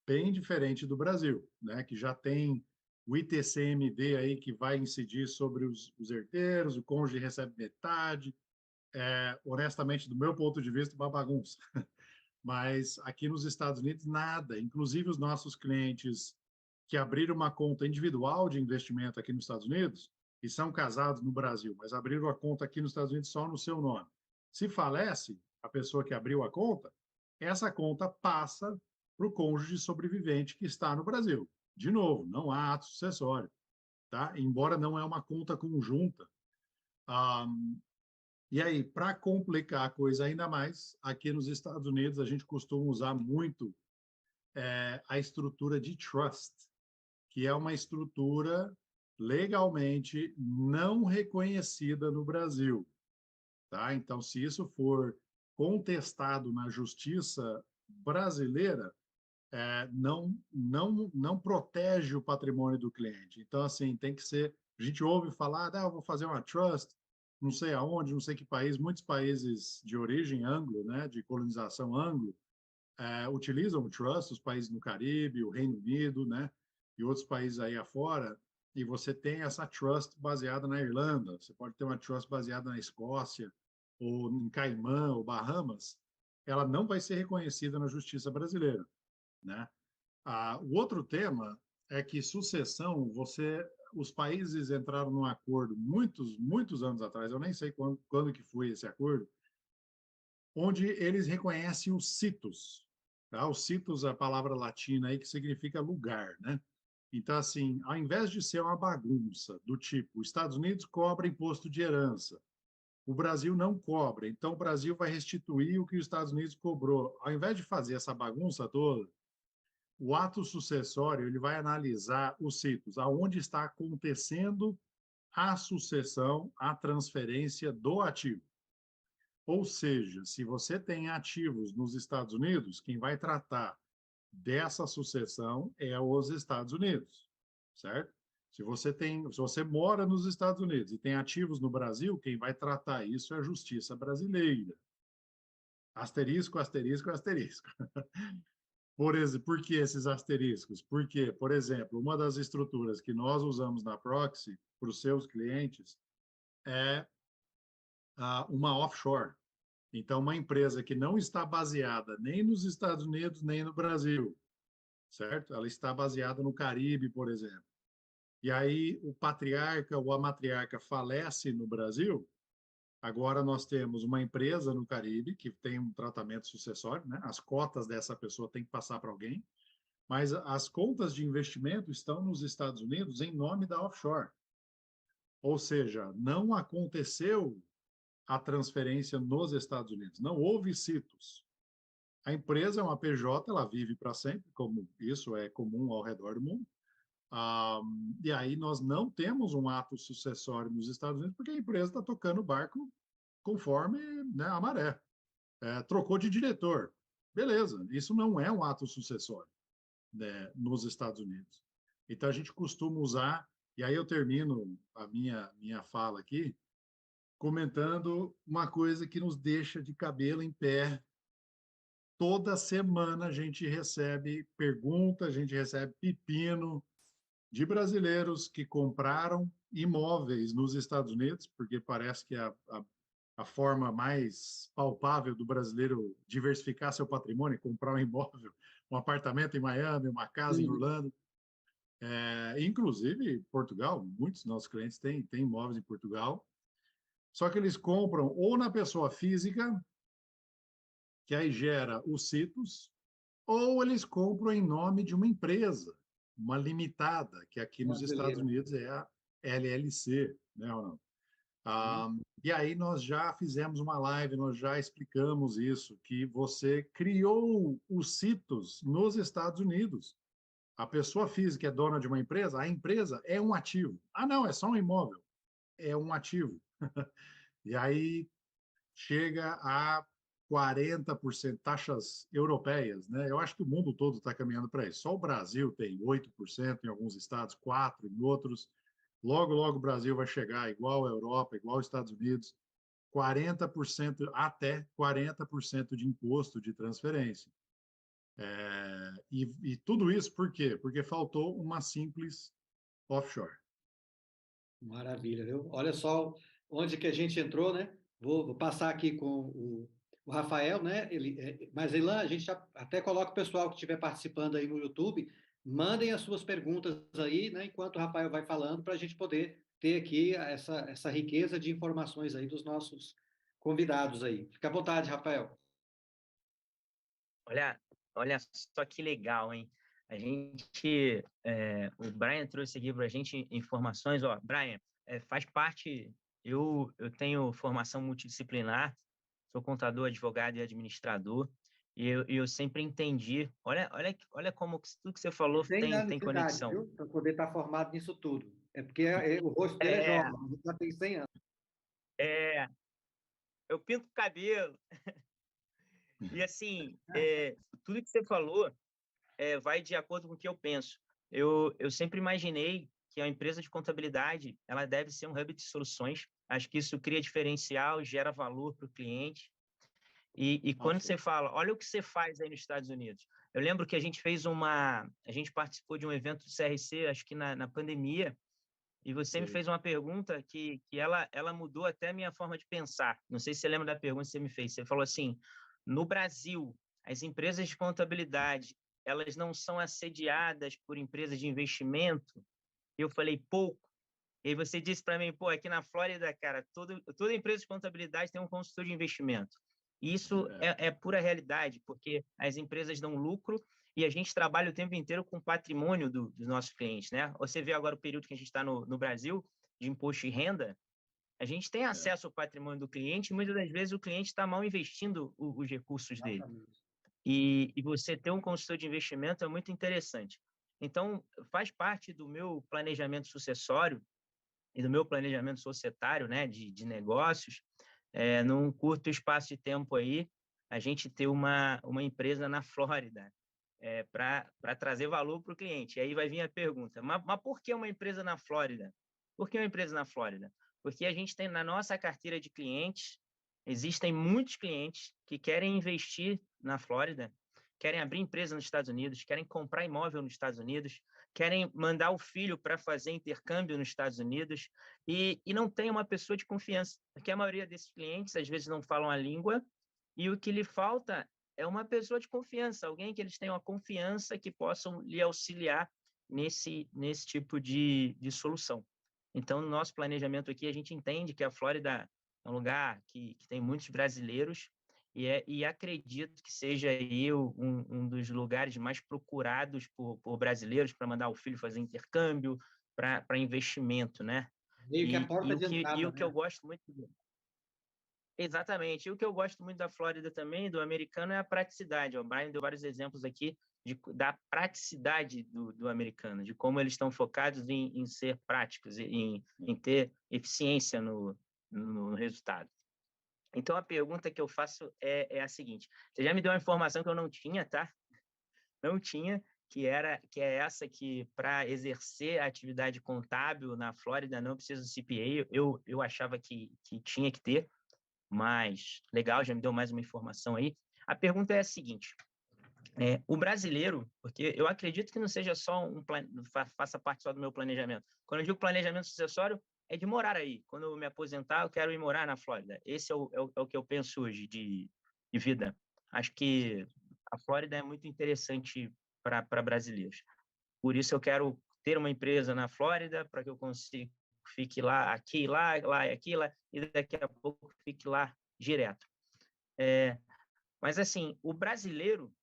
Bem diferente do Brasil, né? Que já tem o ITCMD aí que vai incidir sobre os herdeiros, o cônjuge recebe metade. Honestamente, do meu ponto de vista, uma bagunça. Mas aqui nos Estados Unidos, nada. Inclusive, os nossos clientes que abriram uma conta individual de investimento aqui nos Estados Unidos e são casados no Brasil, mas abriram a conta aqui nos Estados Unidos só no seu nome. Se falece a pessoa que abriu a conta, essa conta passa para o cônjuge sobrevivente que está no Brasil. De novo, não há ato sucessório, tá? Embora não é uma conta conjunta. E aí, para complicar a coisa ainda mais, aqui nos Estados Unidos a gente costuma usar muito a estrutura de trust, que é uma estrutura legalmente não reconhecida no Brasil, tá? Então, se isso for contestado na justiça brasileira, não protege o patrimônio do cliente. Então, assim, tem que ser... A gente ouve falar, eu vou fazer uma trust, não sei aonde, não sei que país, muitos países de origem anglo, né, de colonização anglo, utilizam o trust, os países no Caribe, o Reino Unido, né, e outros países aí afora, e você tem essa trust baseada na Irlanda, você pode ter uma trust baseada na Escócia, ou em Caimã, ou Bahamas, ela não vai ser reconhecida na justiça brasileira, né? O outro tema é que sucessão, os países entraram num acordo muitos anos atrás, eu nem sei quando que foi esse acordo, onde eles reconhecem os sitos. Tá? Os sitos é a palavra latina aí que significa lugar, né? Então, assim, ao invés de ser uma bagunça do tipo, os Estados Unidos cobra imposto de herança, o Brasil não cobra, então o Brasil vai restituir o que os Estados Unidos cobrou. Ao invés de fazer essa bagunça toda, o ato sucessório ele vai analisar os sitos, aonde está acontecendo a sucessão, a transferência do ativo. Ou seja, se você tem ativos nos Estados Unidos, quem vai tratar dessa sucessão é os Estados Unidos, certo? Se você mora nos Estados Unidos e tem ativos no Brasil, quem vai tratar isso é a justiça brasileira. Asterisco, asterisco, asterisco. Por que esses asteriscos? Porque, por exemplo, uma das estruturas que nós usamos na Proxy para os seus clientes é uma offshore. Então, uma empresa que não está baseada nem nos Estados Unidos, nem no Brasil, certo? Ela está baseada no Caribe, por exemplo. E aí o patriarca ou a matriarca falece no Brasil, agora nós temos uma empresa no Caribe que tem um tratamento sucessório, né? As cotas dessa pessoa têm que passar para alguém, mas as contas de investimento estão nos Estados Unidos em nome da offshore. Ou seja, não aconteceu a transferência nos Estados Unidos, não houve CITOS. A empresa é uma PJ, ela vive para sempre, como isso é comum ao redor do mundo. E aí nós não temos um ato sucessório nos Estados Unidos, porque a empresa está tocando o barco conforme, né, a maré. Trocou de diretor. Beleza, isso não é um ato sucessório, né, nos Estados Unidos. Então a gente costuma usar, e aí eu termino a minha fala aqui, comentando uma coisa que nos deixa de cabelo em pé. Toda semana a gente recebe pergunta, a gente recebe pepino de brasileiros que compraram imóveis nos Estados Unidos, porque parece que a forma mais palpável do brasileiro diversificar seu patrimônio é comprar um imóvel, um apartamento em Miami, uma casa em Orlando. Inclusive, Portugal, muitos dos nossos clientes têm imóveis em Portugal, só que eles compram ou na pessoa física, que aí gera os CITOS, ou eles compram em nome de uma empresa, uma limitada, que aqui nos Estados Unidos é a LLC, né, Ronaldo? E aí nós já fizemos uma live, nós já explicamos isso, que você criou os CITOS nos Estados Unidos. A pessoa física é dona de uma empresa, a empresa é um ativo. Não, é só um imóvel. É um ativo. E aí chega a 40% taxas europeias, né? Eu acho que o mundo todo está caminhando para isso. Só o Brasil tem 8% em alguns estados, 4% em outros. Logo, logo o Brasil vai chegar igual a Europa, igual aos Estados Unidos, 40%, até 40% de imposto de transferência. E tudo isso por quê? Porque faltou uma simples offshore. Maravilha, viu? Olha só onde que a gente entrou, né? Vou passar aqui com o Rafael, né? Mas, Ilan, a gente já até coloca o pessoal que estiver participando aí no YouTube, mandem as suas perguntas aí, né? Enquanto o Rafael vai falando, para a gente poder ter aqui essa riqueza de informações aí dos nossos convidados aí. Fica à vontade, Rafael. Olha só que legal, hein? O Brian trouxe aqui para a gente informações. Brian, faz parte. Eu tenho formação multidisciplinar, sou contador, advogado e administrador, e eu sempre entendi. Olha como tudo que você falou tem conexão. Para poder estar formado nisso tudo. É porque o rosto dele é jovem, ele já tem 100 anos. Eu pinto o cabelo. E assim, tudo que você falou vai de acordo com o que eu penso. Eu sempre imaginei que a empresa de contabilidade ela deve ser um hub de soluções. Acho que isso cria diferencial, gera valor para o cliente. E quando você fala, olha o que você faz aí nos Estados Unidos. Eu lembro que a gente participou de um evento do CRC, acho que na pandemia, e você me fez uma pergunta que ela mudou até a minha forma de pensar. Não sei se você lembra da pergunta que você me fez. Você falou assim, no Brasil, as empresas de contabilidade, elas não são assediadas por empresas de investimento? Eu falei, pouco. E aí você disse para mim, aqui na Flórida, cara, toda empresa de contabilidade tem um consultor de investimento. E isso é pura realidade, porque as empresas dão lucro e a gente trabalha o tempo inteiro com o patrimônio dos nossos clientes, né? Você vê agora o período que a gente está no Brasil, de imposto de renda, a gente tem acesso ao patrimônio do cliente e muitas das vezes o cliente está mal investindo os recursos dele. E você ter um consultor de investimento é muito interessante. Então, faz parte do meu planejamento sucessório e do meu planejamento societário, né, de negócios, num curto espaço de tempo aí, a gente ter uma empresa na Flórida. para trazer valor para o cliente. E aí vai vir a pergunta, mas por que uma empresa na Flórida? Por que uma empresa na Flórida? Porque a gente tem na nossa carteira de clientes, existem muitos clientes que querem investir na Flórida, querem abrir empresa nos Estados Unidos, querem comprar imóvel nos Estados Unidos, querem mandar o filho para fazer intercâmbio nos Estados Unidos e não tem uma pessoa de confiança, porque a maioria desses clientes às vezes não falam a língua e o que lhe falta é uma pessoa de confiança, alguém que eles tenham a confiança que possam lhe auxiliar nesse tipo de solução. Então, no nosso planejamento aqui, a gente entende que a Flórida é um lugar que tem muitos brasileiros e acredito que seja aí um dos lugares mais procurados por brasileiros para mandar o filho fazer intercâmbio, para investimento, né? Meio que a porta de entrada, o que eu gosto muito... Exatamente. E o que eu gosto muito da Flórida também, do americano, é a praticidade. O Brian deu vários exemplos aqui da praticidade do americano, de como eles estão focados em ser práticos, em ter eficiência no resultado. Então, a pergunta que eu faço é a seguinte. Você já me deu uma informação que eu não tinha, tá? Não tinha, que é essa que, para exercer a atividade contábil na Flórida, não precisa do CPA. Eu achava que tinha que ter, mas legal, já me deu mais uma informação aí. A pergunta é a seguinte. O brasileiro, porque eu acredito que não seja só faça parte só do meu planejamento. Quando eu digo planejamento sucessório, é de morar aí. Quando eu me aposentar, eu quero ir morar na Flórida. Esse é o que eu penso hoje de vida. Acho que a Flórida é muito interessante para brasileiros. Por isso eu quero ter uma empresa na Flórida para que eu consiga fique lá, aqui, lá e aqui, lá, e daqui a pouco fique lá direto. Mas assim, o brasileiro,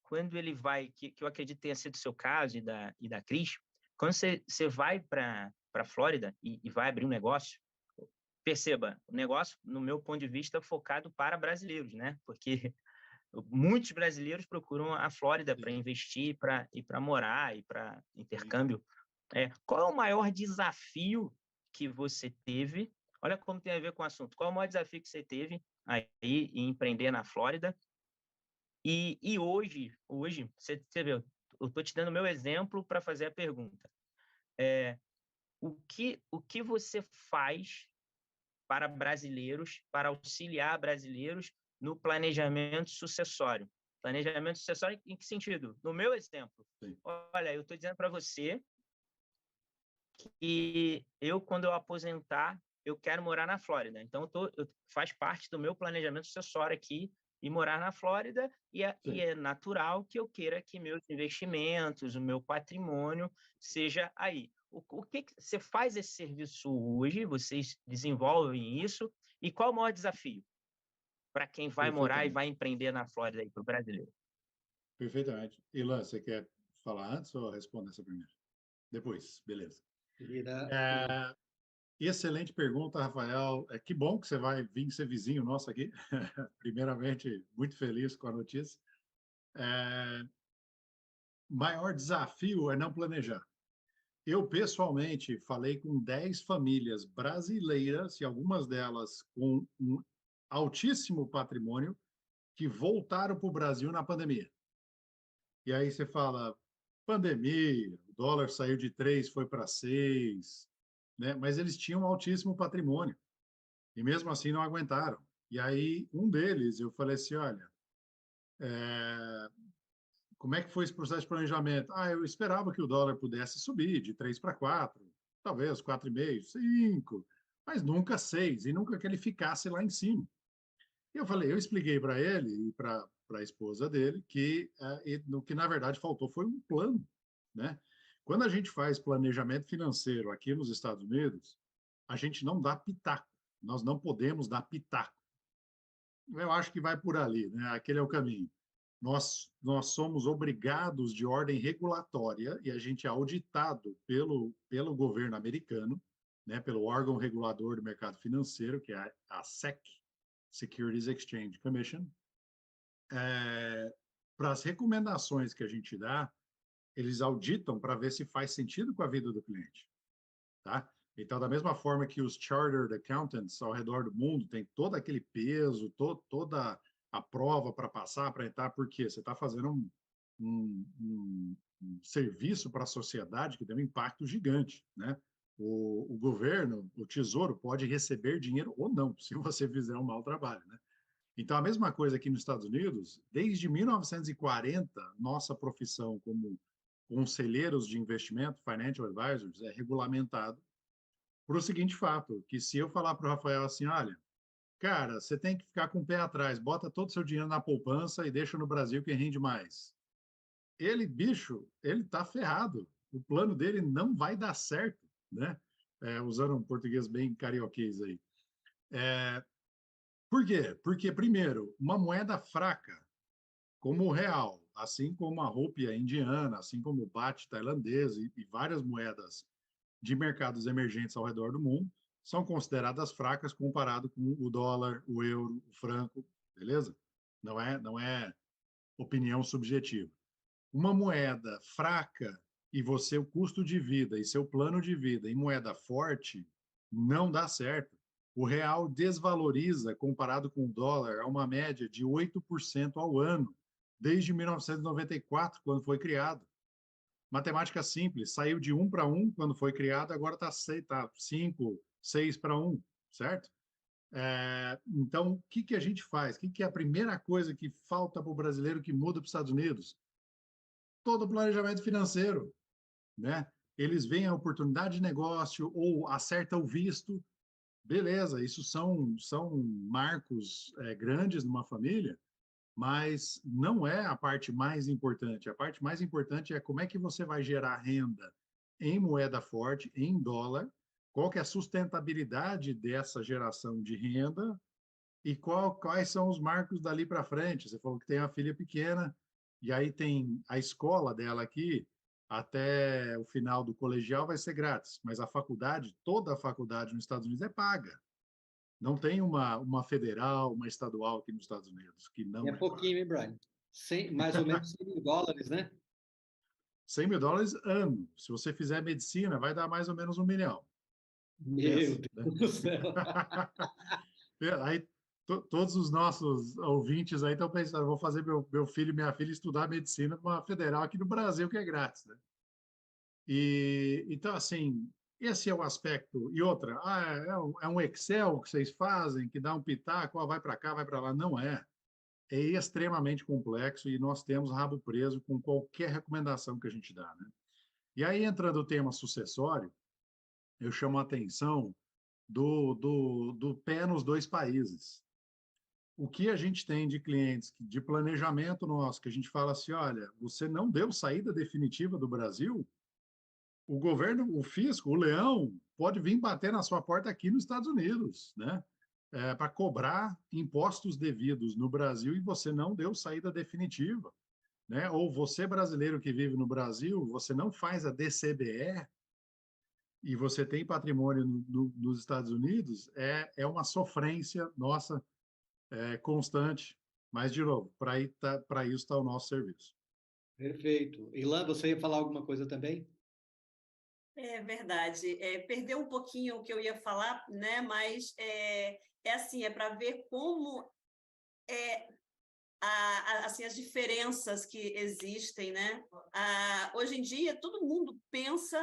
quando ele vai, que eu acredito tenha sido o seu caso e da Cris, quando você vai para a Flórida e vai abrir um negócio, perceba, o negócio, no meu ponto de vista, focado para brasileiros, né? Porque muitos brasileiros procuram a Flórida para investir e para morar e para intercâmbio. Qual é o maior desafio que você teve? Olha como tem a ver com o assunto. Qual é o maior desafio que você teve aí em empreender na Flórida? E hoje você vê, eu estou te dando o meu exemplo para fazer a pergunta. O que você faz para brasileiros, para auxiliar brasileiros no planejamento sucessório? Planejamento sucessório em que sentido? No meu exemplo. Sim. Olha, eu estou dizendo para você que quando eu aposentar, eu quero morar na Flórida. Então, faz parte do meu planejamento sucessório aqui e morar na Flórida, e é natural que eu queira que meus investimentos, o meu patrimônio seja aí. O que você faz esse serviço hoje? Vocês desenvolvem isso? E qual o maior desafio para quem vai morar e vai empreender na Flórida aí, para o brasileiro? Perfeitamente. Ilan, você quer falar antes ou responder essa primeiro? Depois, beleza. Excelente pergunta, Rafael. Que bom que você vai vir ser vizinho nosso aqui. Primeiramente, muito feliz com a notícia. Maior desafio é não planejar. Eu, pessoalmente, falei com 10 famílias brasileiras, e algumas delas com um altíssimo patrimônio, que voltaram para o Brasil na pandemia. E aí você fala, pandemia, o dólar saiu de 3, foi para 6, né? Mas eles tinham um altíssimo patrimônio, e mesmo assim não aguentaram. E aí, um deles, eu falei assim, olha, como é que foi esse processo de planejamento? Eu esperava que o dólar pudesse subir de 3 para 4, talvez 4,5, 5, mas nunca 6, e nunca que ele ficasse lá em cima. E eu expliquei para ele e para a esposa dele que o que, na verdade, faltou foi um plano, né? Quando a gente faz planejamento financeiro aqui nos Estados Unidos, a gente não dá pitaco, nós não podemos dar pitaco. Eu acho que vai por ali, né? Aquele é o caminho. Nós somos obrigados de ordem regulatória e a gente é auditado pelo governo americano, né, pelo órgão regulador do mercado financeiro, que é a SEC, Securities Exchange Commission. Para as recomendações que a gente dá, eles auditam para ver se faz sentido com a vida do cliente. Tá? Então, da mesma forma que os Chartered Accountants ao redor do mundo têm todo aquele peso, toda a prova para passar, para entrar, porque você está fazendo um serviço para a sociedade que tem um impacto gigante, né? O governo, o Tesouro, pode receber dinheiro ou não, se você fizer um mau trabalho, né? Então, a mesma coisa aqui nos Estados Unidos, desde 1940, nossa profissão como conselheiros de investimento, financial advisors, é regulamentado por o seguinte fato, que se eu falar para o Rafael assim, olha, cara, você tem que ficar com o pé atrás, bota todo o seu dinheiro na poupança e deixa no Brasil quem rende mais. Ele, bicho, ele tá ferrado. O plano dele não vai dar certo, né? Usando um português bem carioquês aí. Por quê? Porque, primeiro, uma moeda fraca, como o real, assim como a rúpia indiana, assim como o baht tailandês e várias moedas de mercados emergentes ao redor do mundo, são consideradas fracas comparado com o dólar, o euro, o franco, beleza? Não é opinião subjetiva. Uma moeda fraca e você, o custo de vida e seu plano de vida em moeda forte, não dá certo. O real desvaloriza comparado com o dólar a uma média de 8% ao ano, desde 1994, quando foi criado. Matemática simples, saiu de 1 para 1 quando foi criado, agora está 5, 6 para 1, certo? Então, o que a gente faz? O que é a primeira coisa que falta para o brasileiro que muda para os Estados Unidos? Todo o planejamento financeiro, né? Eles veem a oportunidade de negócio ou acerta o visto, beleza, isso são marcos grandes numa família, mas não é a parte mais importante. A parte mais importante é como é que você vai gerar renda em moeda forte, em dólar, qual que é a sustentabilidade dessa geração de renda e quais são os marcos dali para frente. Você falou que tem uma filha pequena, e aí tem a escola dela aqui, até o final do colegial vai ser grátis, mas a faculdade, toda a faculdade nos Estados Unidos é paga. Não tem uma federal, uma estadual aqui nos Estados Unidos, que não É pouquinho, hein, Brian? Mais ou menos $100.000, né? $100.000 ano. Se você fizer medicina, vai dar mais ou menos $1 milhão. Meu Deus do céu. Aí todos os nossos ouvintes aí estão pensando, vou fazer meu filho e minha filha estudar medicina numa federal aqui no Brasil, que é grátis, né? Então, assim, esse é o aspecto. E outra, é um Excel que vocês fazem, que dá um pitaco, vai para cá, vai para lá. Não é. É extremamente complexo e nós temos rabo preso com qualquer recomendação que a gente dá, né? E aí, entrando o tema sucessório, eu chamo a atenção do pé nos dois países. O que a gente tem de clientes de planejamento nosso, que a gente fala assim, olha, você não deu saída definitiva do Brasil, o governo, o fisco, o leão, pode vir bater na sua porta aqui nos Estados Unidos, né? Para cobrar impostos devidos no Brasil e você não deu saída definitiva, né? Ou você, brasileiro que vive no Brasil, você não faz a DCBE e você tem patrimônio nos Estados Unidos, é uma sofrência nossa constante. Mas, de novo, para isso está o nosso serviço. Perfeito. Ilan, você ia falar alguma coisa também? É verdade. Perdeu um pouquinho o que eu ia falar, né? Mas assim, para ver como assim, as diferenças que existem, né? Hoje em dia, todo mundo pensa,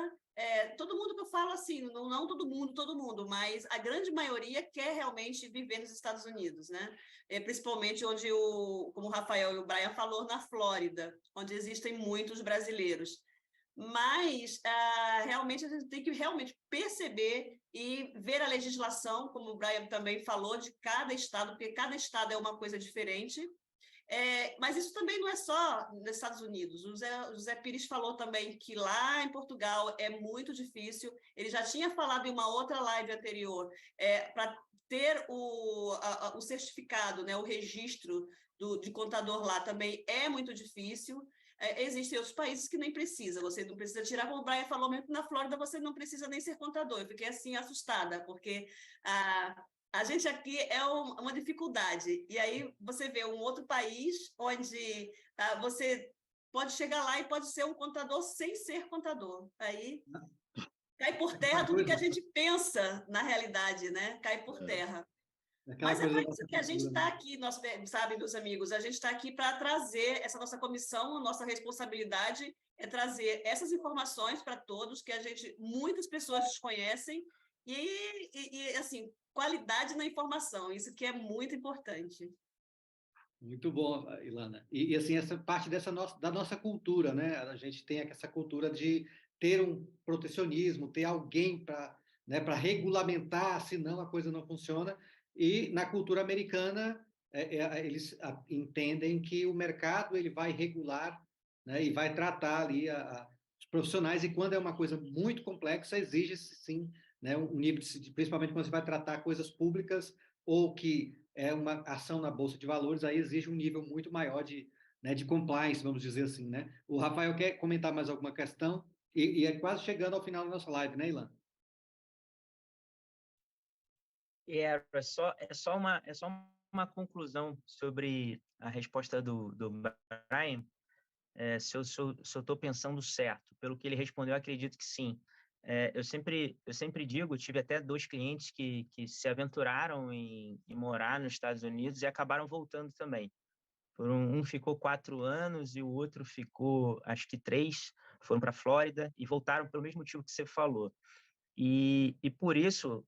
todo mundo que eu falo assim, não todo mundo, mas a grande maioria quer realmente viver nos Estados Unidos, né? Principalmente onde, como o Rafael e o Brian falou, na Flórida, onde existem muitos brasileiros. Mas realmente a gente tem que realmente perceber e ver a legislação, como o Brian também falou, de cada estado, porque cada estado é uma coisa diferente. Mas isso também não é só nos Estados Unidos. O José Pires falou também que lá em Portugal é muito difícil. Ele já tinha falado em uma outra live anterior, para ter o certificado, né, o registro de contador lá também é muito difícil. Existem outros países que nem precisa, você não precisa tirar, como o Brian falou mesmo, na Flórida você não precisa nem ser contador. Eu fiquei assim assustada, porque a gente aqui é uma dificuldade. E aí você vê um outro país onde você pode chegar lá e pode ser um contador sem ser contador. Aí cai por terra tudo que a gente pensa na realidade, né? Cai por terra. Aquela Mas é coisa para da isso nossa que a gente cultura, está né? aqui, nós, sabe, meus amigos? A gente está aqui para trazer essa nossa comissão, nossa responsabilidade é trazer essas informações para todos, que muitas pessoas desconhecem, assim, qualidade na informação, isso que é muito importante. Muito bom, Ilana. Assim, essa parte da nossa cultura, né? A gente tem essa cultura de ter um protecionismo, ter alguém para, né, para regulamentar, senão a coisa não funciona. E na cultura americana, eles entendem que o mercado ele vai regular, né, e vai tratar ali os profissionais. E quando é uma coisa muito complexa, exige sim, né, um nível principalmente quando você vai tratar coisas públicas ou que é uma ação na Bolsa de Valores, aí exige um nível muito maior né, de compliance, vamos dizer assim, né? O Rafael quer comentar mais alguma questão? E é quase chegando ao final da nossa live, né, Ilan? É só uma conclusão sobre a resposta do Brian. Se eu estou pensando certo. Pelo que ele respondeu, eu acredito que sim. Eu sempre digo, tive até 2 clientes que se aventuraram em morar nos Estados Unidos e acabaram voltando também. Um ficou 4 anos e o outro ficou, acho que 3, foram para a Flórida e voltaram pelo mesmo motivo que você falou. E por isso,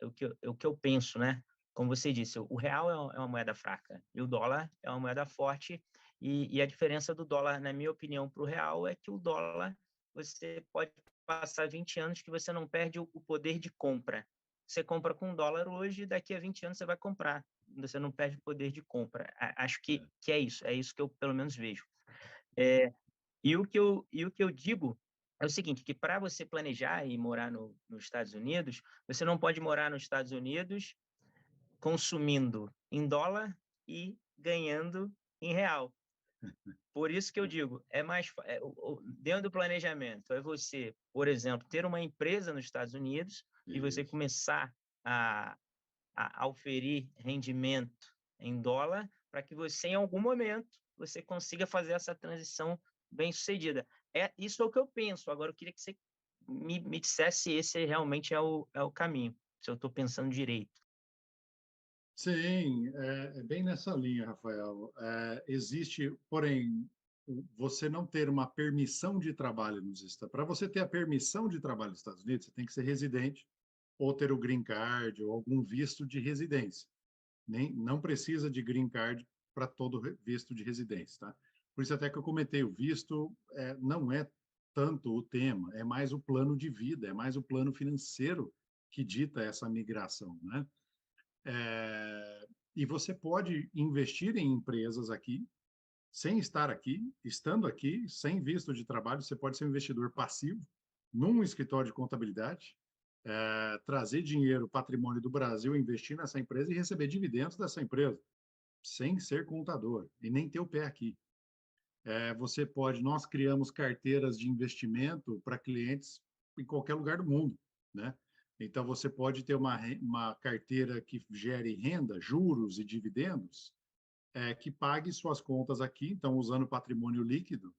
o que eu penso, né? Como você disse, o real é uma moeda fraca e o dólar é uma moeda forte. E a diferença do dólar, na minha opinião, para o real é que o dólar, você pode passar 20 anos que você não perde o poder de compra. Você compra com $1 hoje, daqui a 20 anos você vai comprar. Você não perde o poder de compra. Acho que é isso que eu pelo menos vejo. E o que eu digo é o seguinte, que para você planejar e morar nos Estados Unidos, você não pode morar nos Estados Unidos consumindo em dólar e ganhando em real. Por isso que eu digo, dentro do planejamento, é você, por exemplo, ter uma empresa nos Estados Unidos e você começar a, a oferir rendimento em dólar para que você, em algum momento, você consiga fazer essa transição bem-sucedida. Isso é o que eu penso. Agora, eu queria que você me dissesse se esse realmente é o caminho, se eu estou pensando direito. Sim, é bem nessa linha, Rafael. Existe, porém, você não ter uma permissão de trabalho nos Estados Unidos. Para você ter a permissão de trabalho nos Estados Unidos, você tem que ser residente ou ter o green card ou algum visto de residência. Não precisa de green card para todo visto de residência, tá? Por isso até que eu comentei, o visto não é tanto o tema, é mais o plano de vida, é mais o plano financeiro que dita essa migração, né? E você pode investir em empresas aqui, sem estar aqui, estando aqui, sem visto de trabalho, você pode ser um investidor passivo num escritório de contabilidade, trazer dinheiro, patrimônio do Brasil, investir nessa empresa e receber dividendos dessa empresa, sem ser contador e nem ter o pé aqui. Nós criamos carteiras de investimento para clientes em qualquer lugar do mundo, né? Então, você pode ter uma carteira que gere renda, juros e dividendos, que pague suas contas aqui, então, usando patrimônio líquido.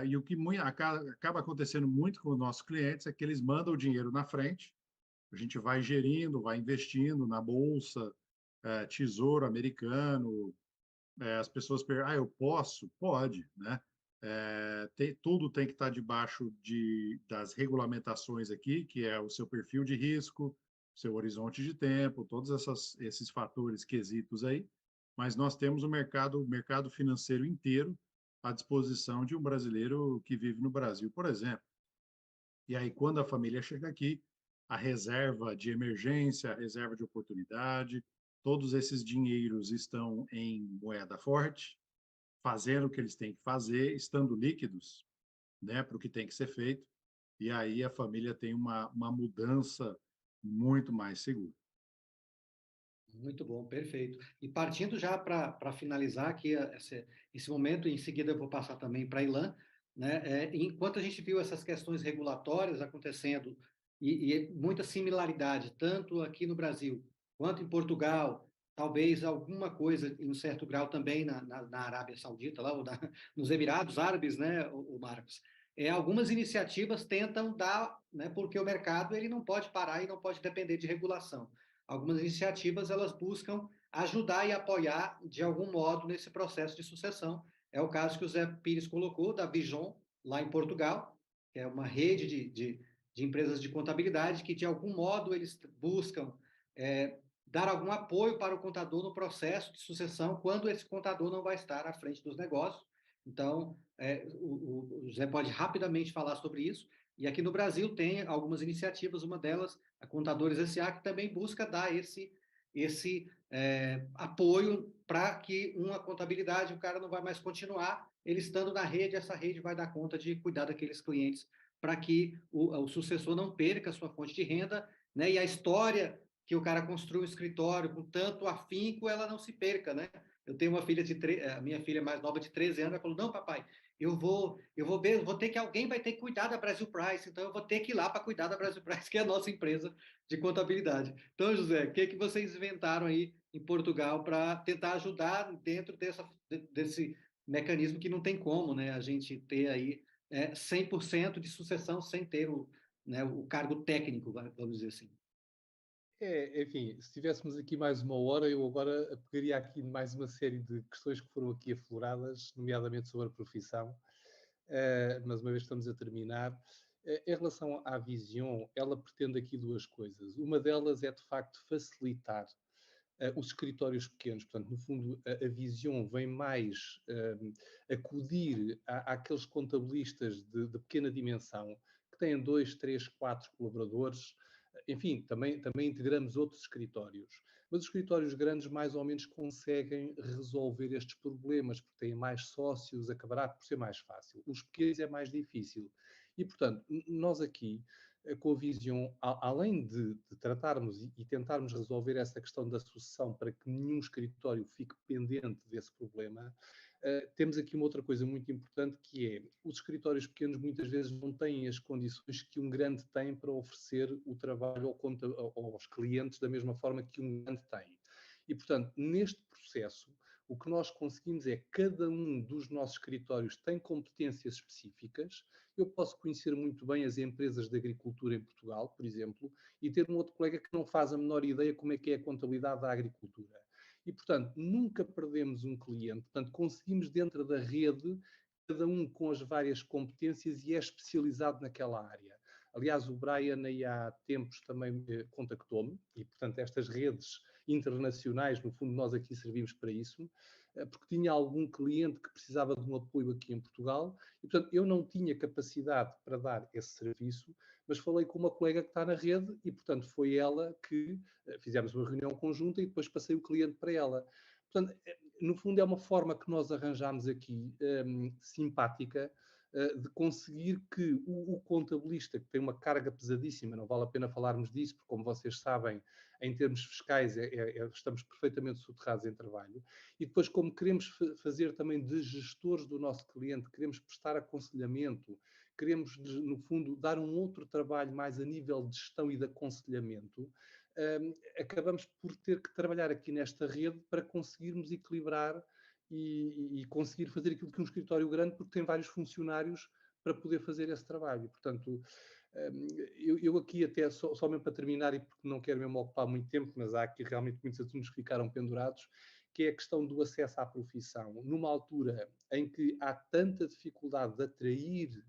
E o que acaba acontecendo muito com os nossos clientes é que eles mandam o dinheiro na frente, a gente vai gerindo, vai investindo na bolsa, tesouro americano. As pessoas perguntam, eu posso? Pode, né? Tudo tem que estar debaixo das regulamentações aqui, que é o seu perfil de risco, seu horizonte de tempo, todos esses fatores quesitos aí, mas nós temos o mercado financeiro inteiro à disposição de um brasileiro que vive no Brasil, por exemplo. E aí, quando a família chega aqui, a reserva de emergência, a reserva de oportunidade, todos esses dinheiros estão em moeda forte, fazendo o que eles têm que fazer, estando líquidos, né, para o que tem que ser feito, e aí a família tem uma mudança muito mais segura. Muito bom, perfeito. E partindo já para finalizar aqui esse momento, em seguida eu vou passar também para a Ilan, né? Enquanto a gente viu essas questões regulatórias acontecendo e muita similaridade, tanto aqui no Brasil quanto em Portugal, talvez alguma coisa em um certo grau também na Arábia Saudita, lá, ou nos Emirados Árabes, né, o Marcos? Algumas iniciativas tentam dar, né, porque o mercado ele não pode parar e não pode depender de regulação. algumas iniciativas elas buscam ajudar e apoiar de algum modo nesse processo de sucessão. É o caso que o Zé Pires colocou, da Vision, lá em Portugal, que é uma rede de empresas de contabilidade que, de algum modo, eles buscam dar algum apoio para o contador no processo de sucessão, quando esse contador não vai estar à frente dos negócios. Então, o Zé pode rapidamente falar sobre isso. E aqui no Brasil tem algumas iniciativas, uma delas, a Contadores S.A., que também busca dar esse apoio para que uma contabilidade, o cara não vai mais continuar, ele estando na rede, essa rede vai dar conta de cuidar daqueles clientes para que o sucessor não perca a sua fonte de renda, né? E a história que o cara construiu um escritório com tanto afinco, ela não se perca, né? Eu tenho uma filha a minha filha mais nova de 13 anos, ela falou, não, papai, eu vou ter que, alguém vai ter que cuidar da Brasil Price, então eu vou ter que ir lá para cuidar da Brasil Price, que é a nossa empresa de contabilidade. Então, José, o que vocês inventaram aí em Portugal para tentar ajudar dentro desse mecanismo que não tem como, né, a gente ter aí 100% de sucessão sem ter o cargo técnico, vamos dizer assim. Enfim, se tivéssemos aqui mais uma hora, eu agora pegaria aqui mais uma série de questões que foram aqui afloradas, nomeadamente sobre a profissão, mas uma vez que estamos a terminar, em relação à Vision, ela pretende aqui duas coisas. Uma delas é, de facto, facilitar os escritórios pequenos. Portanto, no fundo, a Vision vem mais acudir àqueles contabilistas de pequena dimensão, que têm 2, 3, 4 colaboradores. Enfim, também integramos outros escritórios. Mas os escritórios grandes mais ou menos conseguem resolver estes problemas, porque têm mais sócios, acabará por ser mais fácil. Os pequenos é mais difícil. E, portanto, nós aqui, com a Vision, além de tratarmos e tentarmos resolver essa questão da sucessão para que nenhum escritório fique pendente desse problema, temos aqui uma outra coisa muito importante, que é, os escritórios pequenos muitas vezes não têm as condições que um grande tem para oferecer o trabalho aos clientes da mesma forma que um grande tem. E, portanto, neste processo, o que nós conseguimos é, cada um dos nossos escritórios tem competências específicas. Eu posso conhecer muito bem as empresas de agricultura em Portugal, por exemplo, e ter um outro colega que não faz a menor ideia como é que é a contabilidade da agricultura. E, portanto, nunca perdemos um cliente. Portanto, conseguimos dentro da rede, cada um com as várias competências e é especializado naquela área. Aliás, o Brian aí há tempos também contactou-me e, portanto, estas redes internacionais, no fundo, nós aqui servimos para isso, porque tinha algum cliente que precisava de um apoio aqui em Portugal e, portanto, eu não tinha capacidade para dar esse serviço, mas falei com uma colega que está na rede e, portanto, foi ela que fizemos uma reunião conjunta e depois passei o cliente para ela. Portanto, no fundo, é uma forma que nós arranjámos aqui, simpática, de conseguir que o contabilista, que tem uma carga pesadíssima, não vale a pena falarmos disso, porque, como vocês sabem, em termos fiscais, estamos perfeitamente soterrados em trabalho. E depois, como queremos fazer também de gestores do nosso cliente, queremos prestar aconselhamento, queremos, no fundo, dar um outro trabalho mais a nível de gestão e de aconselhamento, acabamos por ter que trabalhar aqui nesta rede para conseguirmos equilibrar e conseguir fazer aquilo que um escritório grande, porque tem vários funcionários para poder fazer esse trabalho. Portanto, eu aqui até, só mesmo para terminar, e porque não quero mesmo ocupar muito tempo, mas há aqui realmente muitos assuntos que ficaram pendurados, que é a questão do acesso à profissão. Numa altura em que há tanta dificuldade de atrair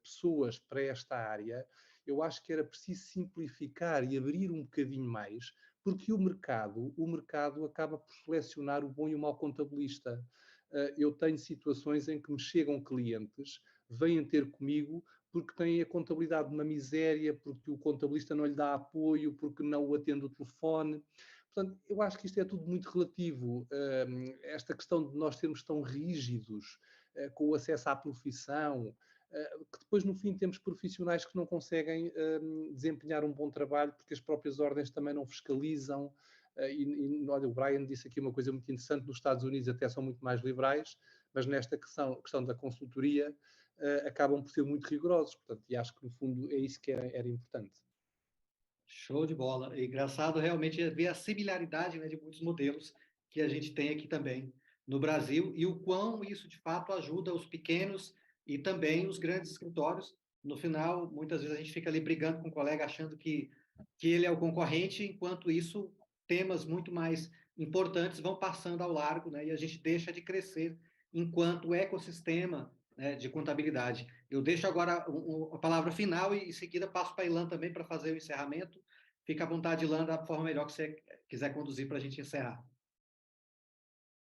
pessoas para esta área, eu acho que era preciso simplificar e abrir um bocadinho mais, porque o mercado acaba por selecionar o bom e o mau contabilista. Eu tenho situações em que me chegam clientes, vêm ter comigo porque têm a contabilidade de uma miséria, porque o contabilista não lhe dá apoio, porque não o atende o telefone. Portanto, eu acho que isto é tudo muito relativo. Esta questão de nós sermos tão rígidos com o acesso à profissão, que depois, no fim, temos profissionais que não conseguem desempenhar um bom trabalho porque as próprias ordens também não fiscalizam. Olha, o Brian disse aqui uma coisa muito interessante, nos Estados Unidos até são muito mais liberais, mas nesta questão da consultoria acabam por ser muito rigorosos, portanto, e acho que, no fundo, é isso que era importante. Show de bola. É engraçado realmente ver a similaridade, né, de muitos modelos que a gente tem aqui também no Brasil e o quão isso, de fato, ajuda os pequenos e também os grandes escritórios. No final, muitas vezes a gente fica ali brigando com o colega achando que que ele é o concorrente, enquanto isso, temas muito mais importantes vão passando ao largo, né? E a gente deixa de crescer enquanto ecossistema, né, de contabilidade. Eu deixo agora a palavra final e, em seguida, passo para a Ilan também para fazer o encerramento. Fica à vontade, Ilan, da forma melhor que você quiser conduzir para a gente encerrar.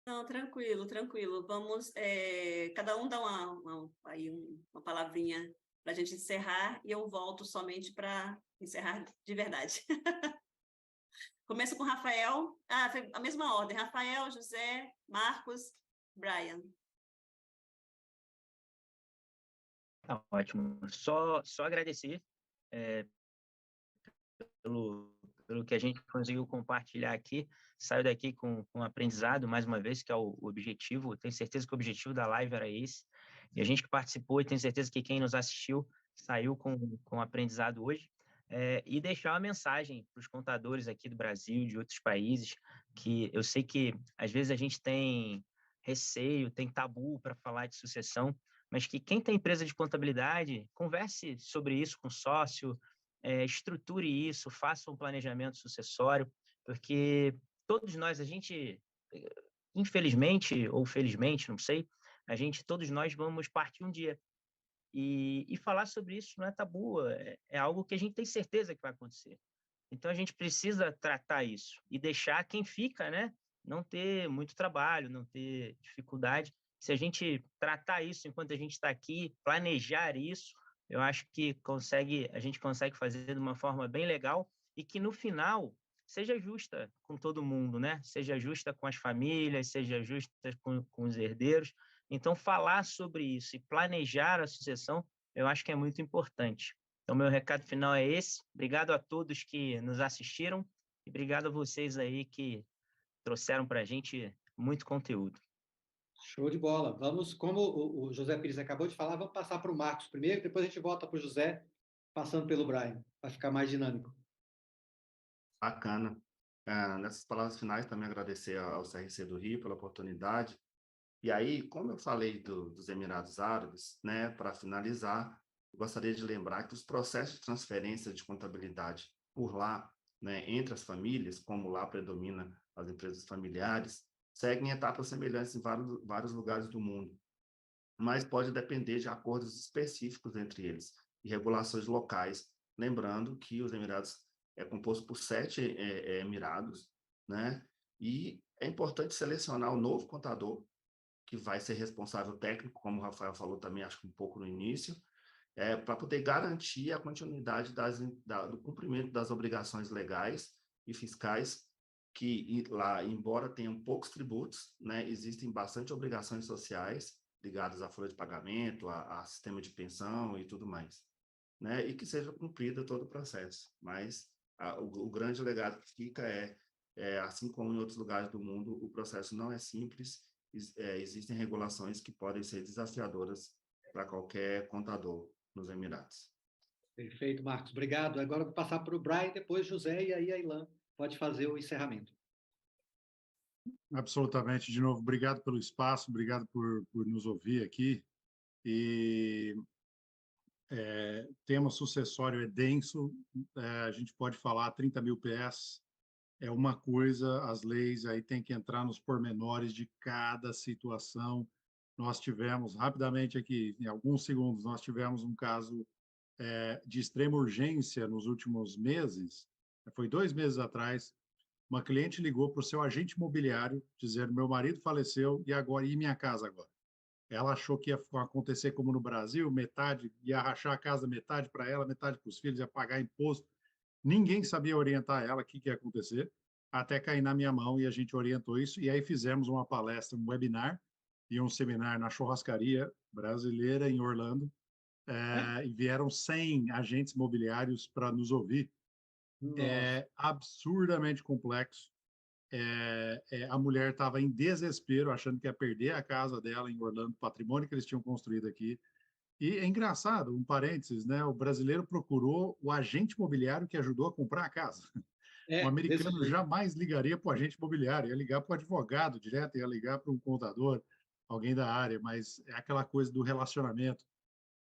Não, tranquilo, tranquilo. Vamos, cada um dá uma palavrinha para a gente encerrar e eu volto somente para encerrar de verdade. Começo com Rafael. Foi a mesma ordem. Rafael, José, Marcos, Brian. Tá ótimo. Só agradecer pelo que a gente conseguiu compartilhar aqui. Saio daqui com um aprendizado, mais uma vez, que é o objetivo. Tenho certeza que o objetivo da live era esse. E a gente que participou, e tenho certeza que quem nos assistiu saiu com aprendizado hoje. E deixar uma mensagem para os contadores aqui do Brasil, de outros países, que eu sei que, às vezes, a gente tem receio, tem tabu para falar de sucessão, mas que quem tem empresa de contabilidade, converse sobre isso com o sócio, estruture isso, faça um planejamento sucessório, porque todos nós, infelizmente ou felizmente, não sei, todos nós vamos partir um dia. E falar sobre isso não é tabu, é algo que a gente tem certeza que vai acontecer. Então, a gente precisa tratar isso e deixar quem fica, né, não ter muito trabalho, não ter dificuldade. Se a gente tratar isso enquanto a gente está aqui, planejar isso, eu acho que a gente consegue fazer de uma forma bem legal e que, no final, seja justa com todo mundo, né? Seja justa com as famílias, seja justa com os herdeiros. Então, falar sobre isso e planejar a sucessão, eu acho que é muito importante. Então, meu recado final é esse. Obrigado a todos que nos assistiram e obrigado a vocês aí que trouxeram para a gente muito conteúdo. Show de bola. Vamos, como o José Pires acabou de falar, vamos passar para o Marcos primeiro, depois a gente volta para o José, passando pelo Brian, para ficar mais dinâmico. Bacana. Nessas palavras finais, também agradecer ao CRC do Rio pela oportunidade. E aí, como eu falei dos Emirados Árabes, né, para finalizar, eu gostaria de lembrar que os processos de transferência de contabilidade por lá, né, entre as famílias, como lá predomina as empresas familiares, seguem etapas semelhantes em vários lugares do mundo, mas pode depender de acordos específicos entre eles e regulações locais. Lembrando que os Emirados é composto por 7 Emirados, né? E é importante selecionar o novo contador, que vai ser responsável técnico, como o Rafael falou também, acho que um pouco no início, para poder garantir a continuidade do cumprimento das obrigações legais e fiscais, que lá, embora tenham poucos tributos, né, existem bastante obrigações sociais ligadas à folha de pagamento, a sistema de pensão e tudo mais, né, e que seja cumprido todo o processo. Mas o grande legado que fica assim como em outros lugares do mundo, o processo não é simples. Existem regulações que podem ser desafiadoras para qualquer contador nos Emirados. Perfeito, Marcos. Obrigado. Agora eu vou passar para o Brian, depois José e aí a Ilan pode fazer o encerramento. Absolutamente. De novo, obrigado pelo espaço, obrigado por nos ouvir aqui. E tema sucessório é denso, a gente pode falar 30 mil PS, é uma coisa, as leis aí tem que entrar nos pormenores de cada situação. Nós tivemos, rapidamente aqui, em alguns segundos, nós tivemos um caso de extrema urgência nos últimos meses, foi 2 meses atrás, uma cliente ligou para o seu agente imobiliário, dizendo, meu marido faleceu e minha casa agora? Ela achou que ia acontecer como no Brasil, metade, ia rachar a casa metade para ela, metade para os filhos, ia pagar imposto. Ninguém sabia orientar ela o que ia acontecer, até cair na minha mão e a gente orientou isso. E aí fizemos uma palestra, um webinar e um seminário na churrascaria brasileira em Orlando, e vieram 100 agentes imobiliários para nos ouvir. É absurdamente complexo. A mulher estava em desespero, achando que ia perder a casa dela em Orlando, o patrimônio que eles tinham construído aqui. E é engraçado, um parênteses, né? O brasileiro procurou o agente imobiliário que ajudou a comprar a casa. O americano jamais ligaria para o agente imobiliário, ia ligar para o advogado direto, ia ligar para um contador, alguém da área, mas é aquela coisa do relacionamento.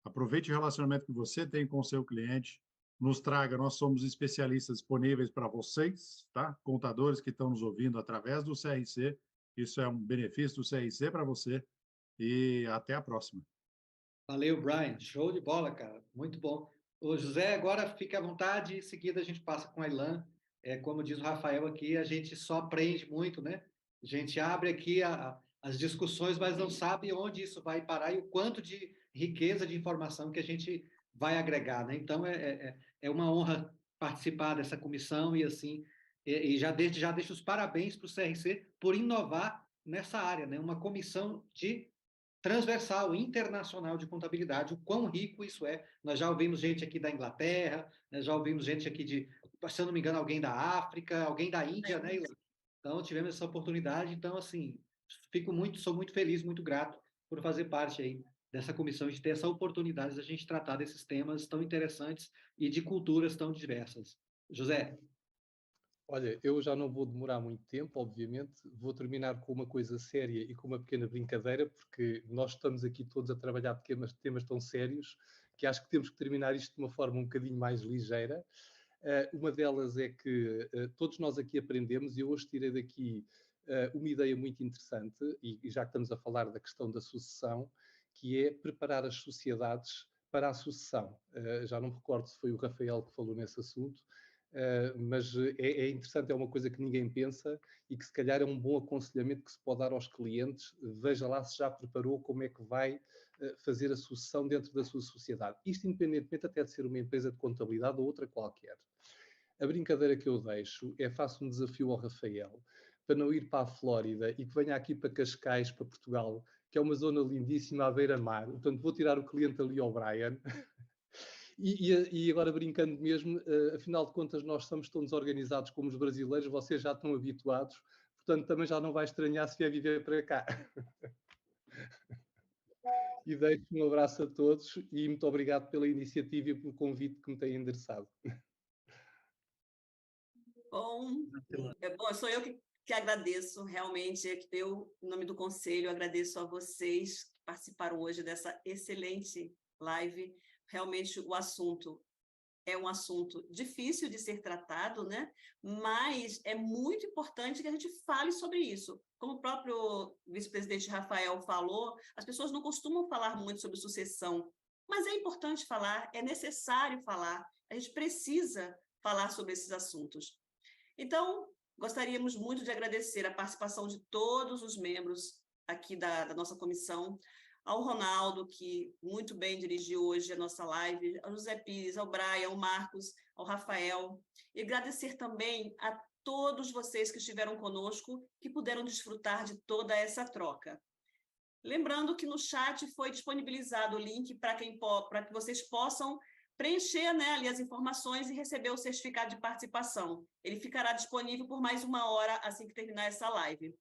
Aproveite o relacionamento que você tem com o seu cliente, nos traga, nós somos especialistas disponíveis para vocês, tá? Contadores que estão nos ouvindo através do CRC, isso é um benefício do CRC para você, e até a próxima. Valeu, Brian. Show de bola, cara. Muito bom. Ô, José, agora fique à vontade, em seguida a gente passa com a Ilan. Como diz o Rafael aqui, a gente só aprende muito, né? A gente abre aqui as discussões, mas não sabe onde isso vai parar e o quanto de riqueza de informação que a gente vai agregar, né? Então, é uma honra participar dessa comissão e, assim, já deixo os parabéns para o CRC por inovar nessa área, né? Uma comissão transversal, internacional de contabilidade, o quão rico isso é. Nós já ouvimos gente aqui da Inglaterra, nós já ouvimos gente aqui se eu não me engano, alguém da África, alguém da Índia, né, Ilan? Então, tivemos essa oportunidade. Então, assim, sou muito feliz, muito grato por fazer parte aí dessa comissão, de ter essa oportunidade de a gente tratar desses temas tão interessantes e de culturas tão diversas. José. Olha, eu já não vou demorar muito tempo, obviamente. Vou terminar com uma coisa séria e com uma pequena brincadeira, porque nós estamos aqui todos a trabalhar temas tão sérios que acho que temos que terminar isto de uma forma um bocadinho mais ligeira. Uma delas é que todos nós aqui aprendemos, e eu hoje tirei daqui uma ideia muito interessante, e já que estamos a falar da questão da sucessão, que é preparar as sociedades para a sucessão. Já não me recordo se foi o Rafael que falou nesse assunto, mas é interessante, é uma coisa que ninguém pensa e que se calhar é um bom aconselhamento que se pode dar aos clientes. Veja lá se já preparou como é que vai fazer a sucessão dentro da sua sociedade. Isto independentemente até de ser uma empresa de contabilidade ou outra qualquer. A brincadeira que eu deixo é: faço um desafio ao Rafael para não ir para a Flórida e que venha aqui para Cascais, para Portugal, que é uma zona lindíssima à beira-mar. Portanto, vou tirar o cliente ali ao Brian. E agora, brincando mesmo, afinal de contas, nós somos tão desorganizados como os brasileiros, vocês já estão habituados, portanto, também já não vai estranhar se vier viver para cá. E deixo um abraço a todos e muito obrigado pela iniciativa e pelo convite que me têm endereçado. Bom, sou eu que agradeço, realmente, eu, em nome do Conselho, agradeço a vocês que participaram hoje dessa excelente live. Realmente, o assunto é um assunto difícil de ser tratado, né? Mas é muito importante que a gente fale sobre isso. Como o próprio vice-presidente Rafael falou, as pessoas não costumam falar muito sobre sucessão, mas é importante falar, é necessário falar, a gente precisa falar sobre esses assuntos. Então, gostaríamos muito de agradecer a participação de todos os membros aqui da nossa comissão, ao Ronaldo, que muito bem dirigiu hoje a nossa live, ao José Pires, ao Brian, ao Marcos, ao Rafael, e agradecer também a todos vocês que estiveram conosco, que puderam desfrutar de toda essa troca. Lembrando que no chat foi disponibilizado o link para que vocês possam preencher, né, ali as informações e receber o certificado de participação. Ele ficará disponível por mais 1 hora assim que terminar essa live.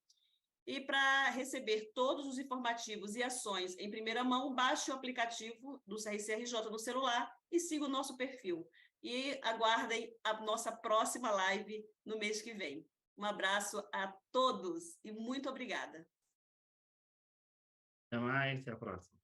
E para receber todos os informativos e ações em primeira mão, baixe o aplicativo do CRC-RJ no celular e siga o nosso perfil. E aguardem a nossa próxima live no mês que vem. Um abraço a todos e muito obrigada. Até mais, até a próxima.